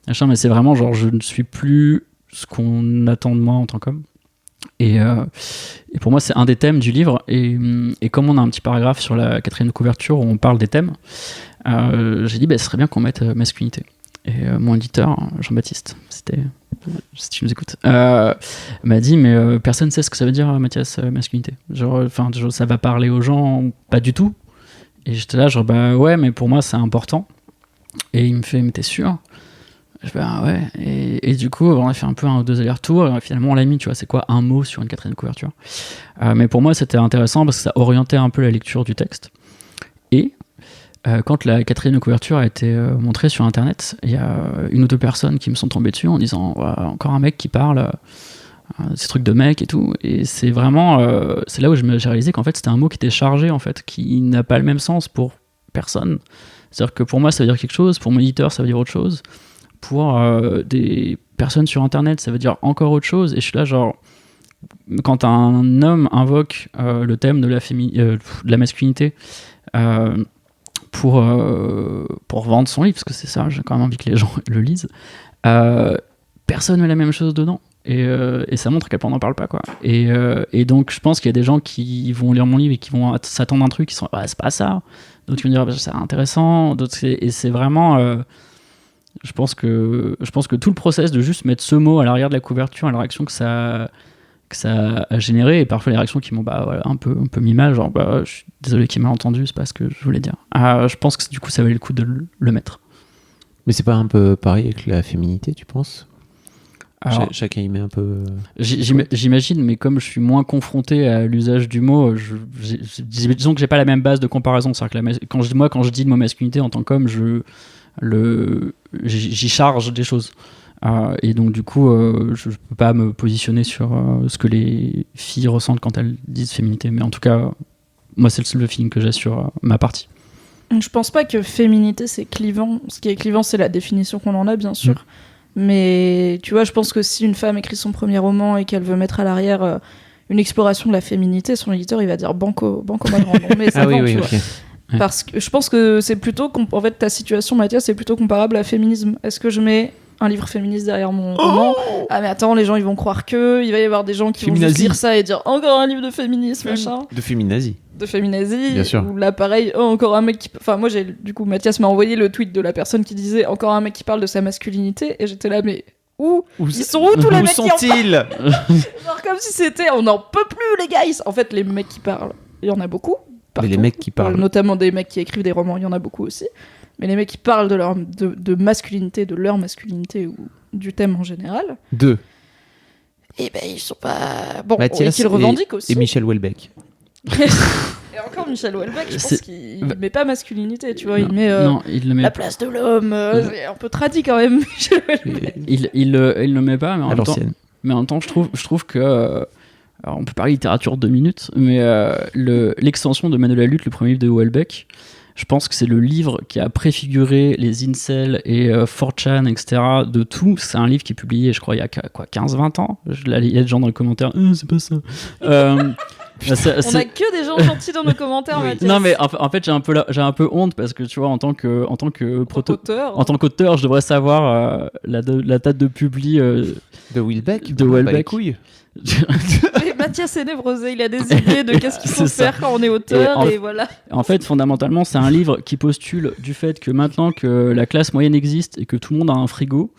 Speaker 3: machin, mais c'est vraiment genre je ne suis plus ce qu'on attend de moi en tant qu'homme. Et pour moi c'est un des thèmes du livre, et comme on a un petit paragraphe sur la 4e couverture où on parle des thèmes, j'ai dit ce serait bien qu'on mette masculinité. Et mon éditeur Jean-Baptiste, si tu nous écoutes, m'a dit mais personne ne sait ce que ça veut dire, Mathias, masculinité. Genre ça va parler aux gens pas du tout. Et j'étais là, genre, ouais, mais pour moi, c'est important. Et il me fait, mais t'es sûr? Je fais, ouais. Et du coup, on a fait un peu 1 ou 2 allers-retours. Et finalement, on l'a mis, tu vois, c'est quoi un mot sur une 4e couverture? Mais pour moi, c'était intéressant parce que ça orientait un peu la lecture du texte. Et quand la 4e couverture a été montrée sur Internet, il y a 1 ou 2 personnes qui me sont tombées dessus en disant, encore un mec qui parle... ces trucs de mec et tout, et c'est vraiment c'est là où j'ai réalisé qu'en fait c'était un mot qui était chargé, en fait, qui n'a pas le même sens pour personne. C'est-à-dire que pour moi ça veut dire quelque chose, pour mon éditeur ça veut dire autre chose, pour des personnes sur Internet ça veut dire encore autre chose. Et je suis là genre, quand un homme invoque le thème de la masculinité pour vendre son livre, parce que c'est ça, j'ai quand même envie que les gens le lisent. Personne met la même chose dedans. Et ça montre à quel point on n'en parle pas, quoi. Et donc, je pense qu'il y a des gens qui vont lire mon livre et qui vont s'attendre à un truc, qui sont c'est pas ça. D'autres qui vont dire c'est intéressant. Et c'est vraiment. Je pense que tout le process de juste mettre ce mot à l'arrière de la couverture, à la réaction que ça a généré, et parfois les réactions qui m'ont un peu mis mal, genre je suis désolé qu'il m'a entendu, c'est pas ce que je voulais dire. Je pense que du coup, ça valait le coup de le mettre.
Speaker 2: Mais c'est pas un peu pareil avec la féminité, tu penses ? Alors, chacun y met un peu.
Speaker 3: J'imagine, mais comme je suis moins confronté à l'usage du mot, disons que j'ai pas la même base de comparaison. C'est-à-dire que quand je dis le mot masculinité en tant qu'homme, j'y charge des choses. Et donc du coup, je peux pas me positionner sur ce que les filles ressentent quand elles disent féminité. Mais en tout cas, moi, c'est le feeling que j'ai sur ma partie.
Speaker 1: Je pense pas que féminité c'est clivant. Ce qui est clivant, c'est la définition qu'on en a, bien sûr. Mais tu vois, je pense que si une femme écrit son premier roman et qu'elle veut mettre à l'arrière une exploration de la féminité, son éditeur il va dire banco madran. Mais ça vend, tu vois.
Speaker 2: Ouais.
Speaker 1: Parce que je pense que c'est plutôt en fait ta situation, Mathias, c'est plutôt comparable à féminisme. Est-ce que je mets un livre féministe derrière mon roman ? Ah mais attends, les gens ils vont croire que il va y avoir des gens qui vont juste lire ça et dire encore un livre de féminisme, machin.
Speaker 2: De féminazie.
Speaker 1: De féminazie.
Speaker 2: Bien sûr.
Speaker 1: Ou là pareil, encore un mec qui... Enfin moi du coup Mathias m'a envoyé le tweet de la personne qui disait encore un mec qui parle de sa masculinité et j'étais là mais où ils sont où tous les mecs qui en parlent ? Genre comme si c'était on n'en peut plus les gars. En fait les mecs qui parlent, il y en a beaucoup.
Speaker 2: Mais les mecs qui parlent.
Speaker 1: Notamment des mecs qui écrivent des romans, il y en a beaucoup aussi. Mais les mecs qui parlent de masculinité, de leur masculinité ou du thème en général. Eh ben, ils sont pas. Bon,
Speaker 2: Mathias
Speaker 1: et qu'ils revendiquent aussi.
Speaker 2: Et Michel Houellebecq.
Speaker 1: Et encore Michel Houellebecq, je pense qu'il met pas masculinité, tu vois.
Speaker 3: Non, il le met
Speaker 1: la place de l'homme. C'est un peu tradit quand même, Michel Houellebecq.
Speaker 3: Il le met pas, mais en même temps, je trouve que. Alors on peut parler littérature 2 minutes, mais l'extension de Manuel la Lutte, le premier livre de Houellebecq, je pense que c'est le livre qui a préfiguré les incels et 4chan, etc. de tout. C'est un livre qui est publié, je crois, il y a 15-20 ans. Il y a des gens dans les commentaires, c'est pas ça.
Speaker 1: On a que des gens gentils dans nos commentaires, Mathias.
Speaker 3: Non, mais en fait, j'ai un peu honte parce que tu vois, en tant qu'auteur, je devrais savoir la date de publi
Speaker 2: de Houellebecq.
Speaker 3: De Houellebecq.
Speaker 1: Mais Mathias est névrosé, il a des idées de qu'est-ce qu'il faut faire quand on est auteur et voilà.
Speaker 3: En fait, fondamentalement, c'est un livre qui postule du fait que maintenant que la classe moyenne existe et que tout le monde a un frigo,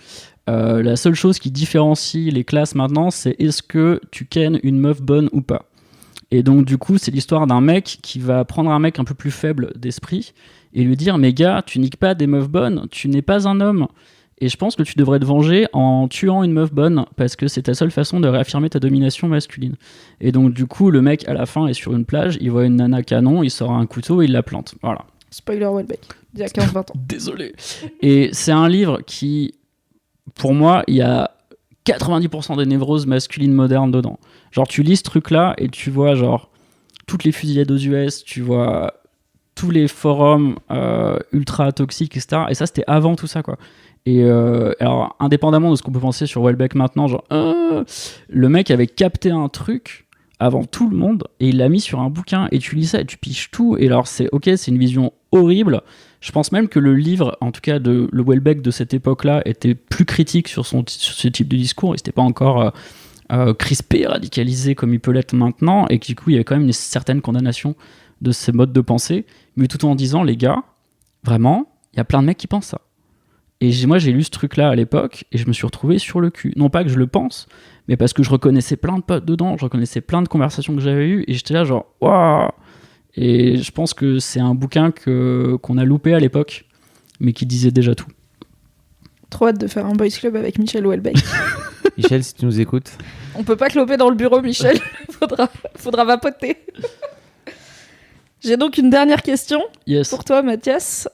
Speaker 3: la seule chose qui différencie les classes maintenant, c'est est-ce que tu kennes une meuf bonne ou pas. Et donc du coup, c'est l'histoire d'un mec qui va prendre un mec un peu plus faible d'esprit et lui dire mais gars, tu niques pas des meufs bonnes, tu n'es pas un homme. Et je pense que tu devrais te venger en tuant une meuf bonne parce que c'est ta seule façon de réaffirmer ta domination masculine. Et donc du coup, le mec à la fin est sur une plage, il voit une nana canon, il sort un couteau et il la plante. Voilà.
Speaker 1: Spoiler Houellebecq, il y a 15-20 ans.
Speaker 3: Désolé. Et c'est un livre qui, pour moi, il y a 90% des névroses masculines modernes dedans. Genre tu lis ce truc-là et tu vois genre toutes les fusillades aux US, tu vois tous les forums ultra toxiques, etc. Et ça, c'était avant tout ça, quoi. Et alors, indépendamment de ce qu'on peut penser sur Houellebecq maintenant, genre, le mec avait capté un truc avant tout le monde et il l'a mis sur un bouquin et tu lis ça et tu piges tout. Et alors, c'est une vision horrible. Je pense même que le livre, en tout cas de le Houellebecq de cette époque-là, était plus critique sur ce type de discours. Il n'était pas encore crispé, radicalisé comme il peut l'être maintenant. Et que du coup, il y avait quand même une certaine condamnation de ces modes de pensée. Mais tout en disant, les gars, vraiment, il y a plein de mecs qui pensent ça. Et moi, j'ai lu ce truc-là à l'époque et je me suis retrouvé sur le cul. Non pas que je le pense, mais parce que je reconnaissais plein de potes dedans, je reconnaissais plein de conversations que j'avais eues et j'étais là genre « Waouh !» Et je pense que c'est un bouquin qu'on a loupé à l'époque, mais qui disait déjà tout.
Speaker 1: Trop hâte de faire un boys club avec Michel Houellebecq.
Speaker 2: Michel, si tu nous écoutes.
Speaker 1: On peut pas cloper dans le bureau, Michel. Faudra vapoter. J'ai donc une dernière question pour toi, Mathias.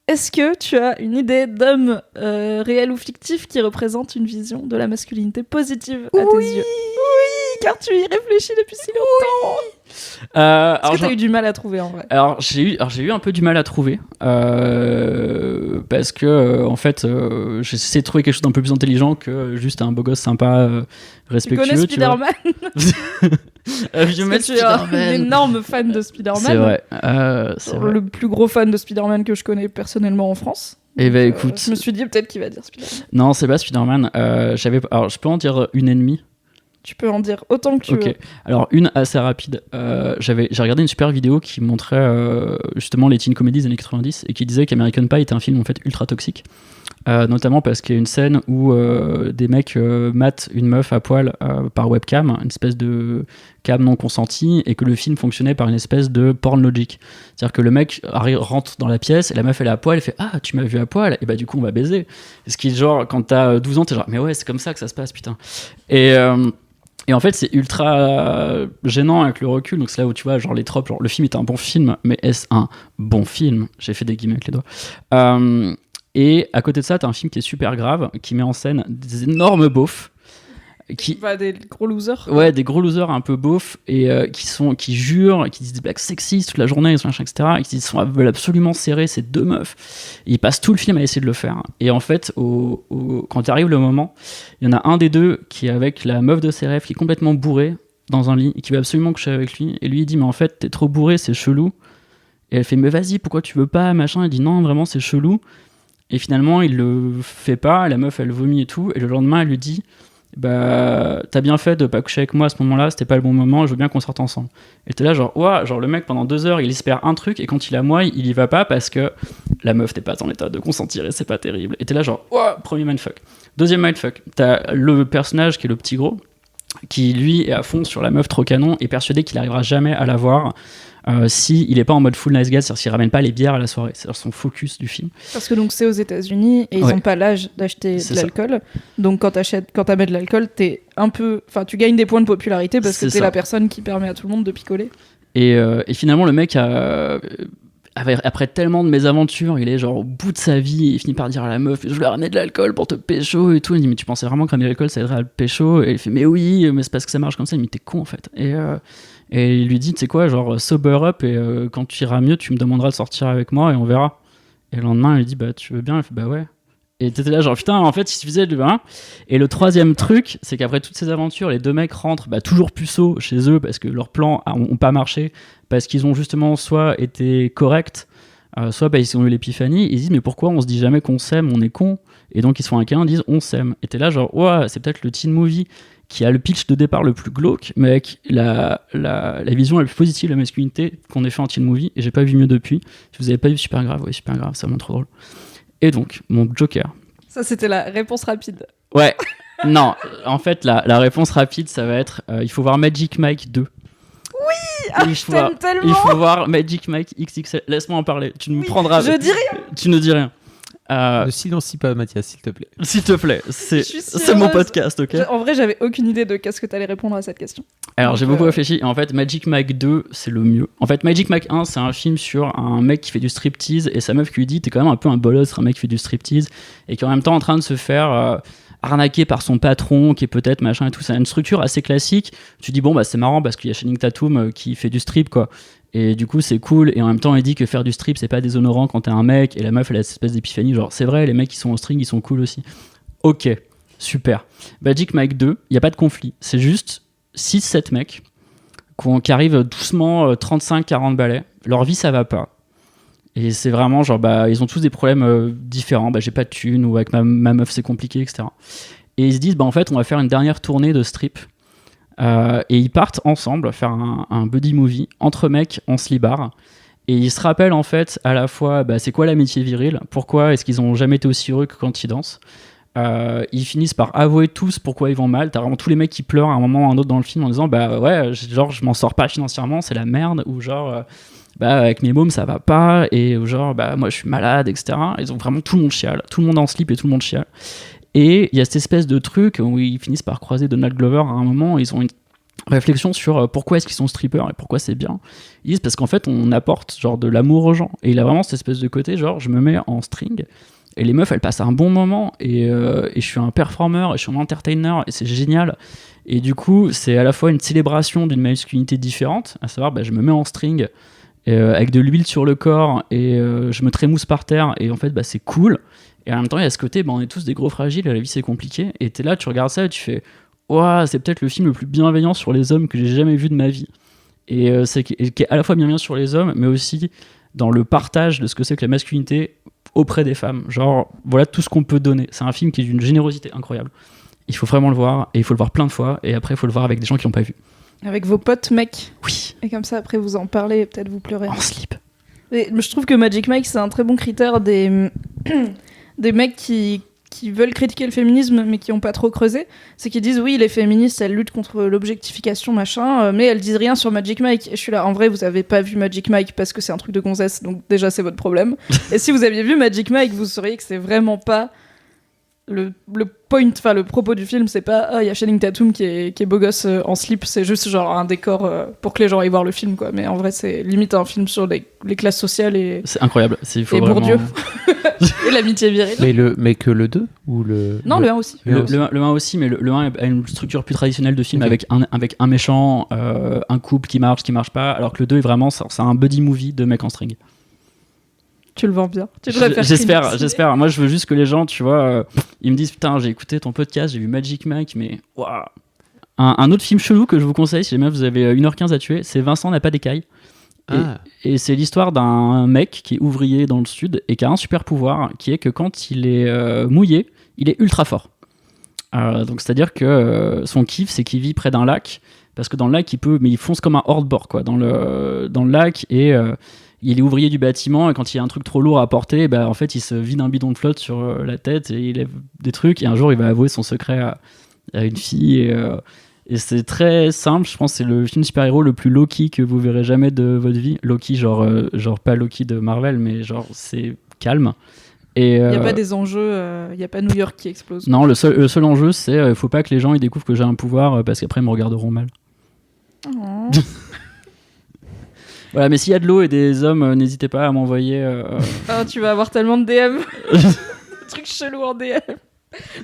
Speaker 1: Est-ce que tu as une idée d'homme réel ou fictif qui représente une vision de la masculinité positive à tes yeux ? Oui, car tu y réfléchis depuis si longtemps. Est-ce que tu as eu du mal à trouver en vrai ?
Speaker 3: Alors j'ai eu un peu du mal à trouver parce que en fait j'essaie de trouver quelque chose d'un peu plus intelligent que juste un beau gosse sympa respectueux.
Speaker 1: Tu connais Spider-Man ?
Speaker 3: Vieux
Speaker 1: Parce que tu es un énorme fan de Spider-Man.
Speaker 3: C'est vrai. C'est vrai.
Speaker 1: Le plus gros fan de Spider-Man que je connais personnellement en France.
Speaker 3: Et bah écoute.
Speaker 1: Je me suis dit peut-être qu'il va dire Spider-Man.
Speaker 3: Non, c'est pas Spider-Man. Alors, je peux en dire une ennemie.
Speaker 1: Tu peux en dire autant que tu veux.
Speaker 3: Alors, une assez rapide. J'ai regardé une super vidéo qui montrait justement les teen comedies des années 90 et qui disait qu'American Pie était un film en fait ultra toxique. Notamment parce qu'il y a une scène où des mecs matent une meuf à poil par webcam, une espèce de cam non consentie, et que le film fonctionnait par une espèce de porn logic. C'est-à-dire que le mec rentre dans la pièce et la meuf elle est à poil, elle fait ah tu m'as vu à poil, et bah du coup on va baiser. Ce qui est genre quand t'as 12 ans t'es genre mais ouais c'est comme ça que ça se passe putain. Et en fait, c'est ultra gênant avec le recul. Donc, c'est là où tu vois, genre, les tropes, genre, le film est un bon film, mais est-ce un bon film ? J'ai fait des guillemets avec les doigts. Et à côté de ça, t'as un film qui est super grave, qui met en scène des énormes beaufs.
Speaker 1: Des gros losers.
Speaker 3: Ouais, des gros losers un peu beaufs, et qui jurent, qui disent des blagues sexistes toute la journée, etc. Et qui veulent absolument serrer ces deux meufs. Et ils passent tout le film à essayer de le faire. Et en fait, quand arrive le moment, il y en a un des deux qui est avec la meuf de ses rêves, qui est complètement bourré dans un lit, et qui veut absolument coucher avec lui. Et lui, il dit, mais en fait, t'es trop bourré, c'est chelou. Et elle fait, mais vas-y, pourquoi tu veux pas, machin. Il dit, non, vraiment, c'est chelou. Et finalement, il le fait pas, la meuf, elle vomit et tout. Et le lendemain, elle lui dit, bah t'as bien fait de pas coucher avec moi à ce moment-là, c'était pas le bon moment, je veux bien qu'on sorte ensemble. Et t'es là genre ouah, genre le mec pendant 2 heures il espère un truc et quand il a moi il y va pas parce que la meuf n'est pas en état de consentir et c'est pas terrible. Et t'es là genre ouah, premier mindfuck. Deuxième mindfuck, t'as le personnage qui est le petit gros qui lui est à fond sur la meuf trop canon et persuadé qu'il arrivera jamais à la voir si il est pas en mode full nice guy, c'est-à-dire s'il ramène pas les bières à la soirée, c'est son focus du film.
Speaker 1: Parce que donc c'est aux États-Unis et ils ont pas l'âge d'acheter de l'alcool. Donc quand t'amènes de l'alcool, tu gagnes des points de popularité parce que t'es la personne qui permet à tout le monde de picoler.
Speaker 3: Et finalement le mec après tellement de mésaventures, il est genre au bout de sa vie, il finit par dire à la meuf je voulais ramener de l'alcool pour te pécho et tout. Il dit mais tu pensais vraiment que ramener de l'alcool ça aiderait à le pécho? Et il fait mais oui, mais c'est parce que ça marche comme ça. Il dit mais t'es con en fait. Et il lui dit tu sais quoi, genre sober up et quand tu iras mieux tu me demanderas de sortir avec moi et on verra. Et le lendemain il lui dit bah tu veux bien? Il fait bah ouais. Et t'étais là genre putain en fait il suffisait de hein. Et le troisième truc c'est qu'après toutes ces aventures les deux mecs rentrent toujours puceaux chez eux parce que leurs plans ont pas marché, parce qu'ils ont justement soit été corrects, soit ils ont eu l'épiphanie, ils disent mais pourquoi on se dit jamais qu'on s'aime, on est con, et donc ils se font un câlin, disent on s'aime. Et t'es là genre ouais c'est peut-être le teen movie qui a le pitch de départ le plus glauque mais avec la vision la plus positive de la masculinité qu'on ait fait en teen movie, et j'ai pas vu mieux depuis. Si vous avez pas vu Super Grave, ouais Super Grave, ça montre trop drôle. Et donc mon Joker, ça
Speaker 1: c'était la réponse rapide.
Speaker 3: Ouais. Non, en fait la réponse rapide ça va être il faut voir Magic Mike 2.
Speaker 1: Oui, je t'aime tellement.
Speaker 3: Il faut voir Magic Mike XXL. Laisse-moi en parler. Tu me prendras.
Speaker 1: Je dis rien.
Speaker 3: Tu ne dis rien.
Speaker 2: Ne silencie pas Mathias, s'il te plaît.
Speaker 3: S'il te plaît, c'est mon podcast, ok.
Speaker 1: En vrai, j'avais aucune idée de qu'est-ce que t'allais répondre à cette question.
Speaker 3: Alors j'ai beaucoup réfléchi. Et en fait, Magic Mike 2, c'est le mieux. En fait, Magic Mike 1, c'est un film sur un mec qui fait du striptease et sa meuf qui lui dit t'es quand même un peu un bolos, un mec qui fait du striptease et qui est en même temps en train de se faire arnaqué par son patron qui est peut-être machin et tout. C'est une structure assez classique. Tu dis bon bah c'est marrant parce qu'il y a Channing Tatum qui fait du strip quoi. Et du coup c'est cool, et en même temps il dit que faire du strip c'est pas déshonorant quand t'es un mec, et la meuf elle a cette espèce d'épiphanie genre c'est vrai les mecs qui sont au string ils sont cool aussi. Ok, super. Magic Mike 2, y a pas de conflit, c'est juste 6-7 mecs qui arrivent doucement 35-40 balais, leur vie ça va pas. Et c'est vraiment genre ils ont tous des problèmes différents, j'ai pas de thunes, ou avec ma meuf c'est compliqué, etc. Et ils se disent en fait on va faire une dernière tournée de strip. Et ils partent ensemble faire un buddy movie entre mecs en slibard, et ils se rappellent en fait à la fois c'est quoi l'amitié virile, pourquoi est-ce qu'ils ont jamais été aussi heureux que quand ils dansent. Ils finissent par avouer tous pourquoi ils vont mal. T'as vraiment tous les mecs qui pleurent à un moment ou à un autre dans le film en disant ouais genre je m'en sors pas financièrement, c'est la merde, ou genre avec mes mômes ça va pas, et genre moi je suis malade, etc. Ils ont vraiment tout le monde chiale, tout le monde en slip et tout le monde chiale. Et il y a cette espèce de truc où ils finissent par croiser Donald Glover à un moment, ils ont une réflexion sur pourquoi est-ce qu'ils sont strippers et pourquoi c'est bien. Ils disent parce qu'en fait on apporte genre de l'amour aux gens, et il a vraiment cette espèce de côté genre je me mets en string et les meufs elles passent un bon moment, et je suis un performeur et je suis un entertainer et c'est génial. Et du coup c'est à la fois une célébration d'une masculinité différente, à savoir je me mets en string avec de l'huile sur le corps et je me trémousse par terre, et en fait c'est cool. Et en même temps, il y a ce côté, on est tous des gros fragiles, la vie c'est compliqué. Et t'es là, tu regardes ça et tu fais, ouah, c'est peut-être le film le plus bienveillant sur les hommes que j'ai jamais vu de ma vie. Et qui est à la fois bienveillant sur les hommes, mais aussi dans le partage de ce que c'est que la masculinité auprès des femmes. Genre, voilà tout ce qu'on peut donner. C'est un film qui est d'une générosité incroyable. Il faut vraiment le voir, et il faut le voir plein de fois, et après il faut le voir avec des gens qui l'ont pas vu.
Speaker 1: Avec vos potes mecs.
Speaker 3: Oui.
Speaker 1: Et comme ça, après, vous en parlez et peut-être vous pleurez.
Speaker 3: En slip.
Speaker 1: Et je trouve que Magic Mike, c'est un très bon critère des mecs qui veulent critiquer le féminisme mais qui n'ont pas trop creusé. C'est qu'ils disent oui, les féministes, elles luttent contre l'objectification, machin, mais elles disent rien sur Magic Mike. Et je suis là, en vrai, vous avez pas vu Magic Mike parce que c'est un truc de gonzesse, donc déjà, c'est votre problème. Et si vous aviez vu Magic Mike, vous sauriez que c'est vraiment pas le point, enfin le propos du film, c'est pas il y a Channing Tatum qui est beau gosse en slip, c'est juste genre un décor pour que les gens aillent voir le film, quoi. Mais en vrai, c'est limite un film sur les classes sociales et
Speaker 3: c'est incroyable. Il faut
Speaker 1: et
Speaker 3: vraiment...
Speaker 1: Bourdieu et l'amitié virile.
Speaker 2: Mais que le 2 ou le...
Speaker 1: Non, le 1 aussi.
Speaker 3: Le 1 aussi, mais le 1 a une structure plus traditionnelle de film, okay. avec un méchant, un couple qui marche pas, alors que le 2 est vraiment c'est un buddy movie de mecs en string.
Speaker 1: Tu le vends bien. Tu devrais faire
Speaker 3: J'espère. Moi, je veux juste que les gens, tu vois, ils me disent putain, j'ai écouté ton podcast, j'ai vu Magic Mike, mais waouh. Un autre film chelou que je vous conseille, si jamais vous avez 1h15 à tuer, c'est Vincent n'a pas d'écailles. Et c'est l'histoire d'un mec qui est ouvrier dans le sud et qui a un super pouvoir, qui est que quand il est mouillé, il est ultra fort. Donc c'est-à-dire que son kiff, c'est qu'il vit près d'un lac, parce que dans le lac, il fonce comme un hors-de-bord, quoi, dans le lac, et il est ouvrier du bâtiment, et quand il y a un truc trop lourd à porter, bah, en fait, il se vide un bidon de flotte sur la tête, et il lève des trucs, et un jour, il va avouer son secret à une fille, et c'est très simple. Je pense que c'est le film super-héros le plus low-key que vous verrez jamais de votre vie. Low-key, genre pas Loki de Marvel, mais genre c'est calme. Et
Speaker 1: il n'y a pas des enjeux, il n'y a pas New York qui explose.
Speaker 3: Non, le seul enjeu, c'est faut pas que les gens ils découvrent que j'ai un pouvoir parce qu'après ils me regarderont mal.
Speaker 1: Oh.
Speaker 3: Voilà, mais s'il y a de l'eau et des hommes, n'hésitez pas à m'envoyer.
Speaker 1: Oh, tu vas avoir tellement de DM. Trucs chelous en DM.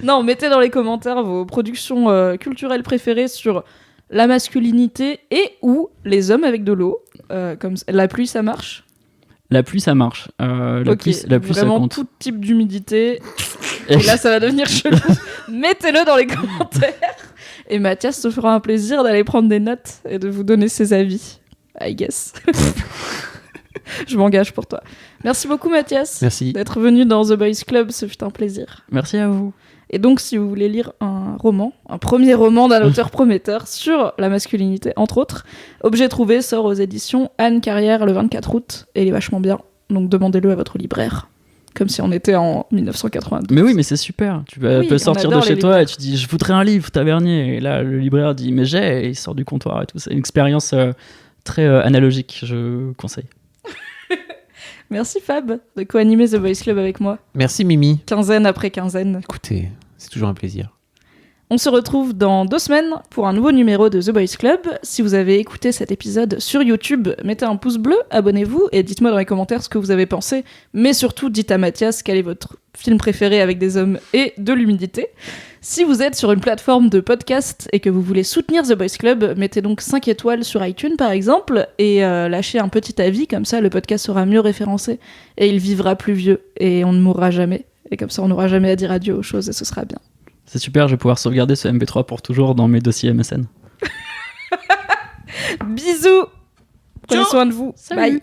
Speaker 1: Non, mettez dans les commentaires vos productions culturelles préférées sur la masculinité et ou les hommes avec de l'eau. Comme la pluie, ça marche.
Speaker 3: La pluie, ça marche. La pluie,
Speaker 1: vraiment
Speaker 3: ça compte.
Speaker 1: tout type d'humidité. Et là, ça va devenir chelou. Mettez-le dans les commentaires. Et Mathias se fera un plaisir d'aller prendre des notes et de vous donner ses avis. I guess. Je m'engage pour toi. Merci beaucoup, Mathias.
Speaker 2: Merci.
Speaker 1: D'être venu dans The Boys Club. Ce fut un plaisir.
Speaker 3: Merci à vous.
Speaker 1: Et donc, si vous voulez lire un premier roman d'un auteur prometteur sur la masculinité, entre autres, Objet trouvé sort aux éditions Anne Carrière le 24 août, et il est vachement bien, donc demandez-le à votre libraire, comme si on était en 1992.
Speaker 3: Mais oui, mais c'est super, tu peux sortir de chez toi et tu dis « je voudrais un livre, tavernier », et là, le libraire dit « mais j'ai », et il sort du comptoir et tout, c'est une expérience très analogique, je conseille.
Speaker 1: Merci Fab de co-animer The Boys Club avec moi.
Speaker 2: Merci Mimi.
Speaker 1: Quinzaine après quinzaine.
Speaker 2: Écoutez, c'est toujours un plaisir.
Speaker 1: On se retrouve dans 2 semaines pour un nouveau numéro de The Boys Club. Si vous avez écouté cet épisode sur YouTube, mettez un pouce bleu, abonnez-vous et dites-moi dans les commentaires ce que vous avez pensé. Mais surtout, dites à Mathias quel est votre film préféré avec des hommes et de l'humidité. Si vous êtes sur une plateforme de podcast et que vous voulez soutenir The Boys Club, mettez donc 5 étoiles sur iTunes par exemple et lâchez un petit avis, comme ça le podcast sera mieux référencé et il vivra plus vieux et on ne mourra jamais. Et comme ça on n'aura jamais à dire adieu aux choses et ce sera bien.
Speaker 3: C'est super, je vais pouvoir sauvegarder ce MP3 pour toujours dans mes dossiers MSN.
Speaker 1: Bisous. Prenez soin de vous.
Speaker 3: Salut.
Speaker 1: Bye.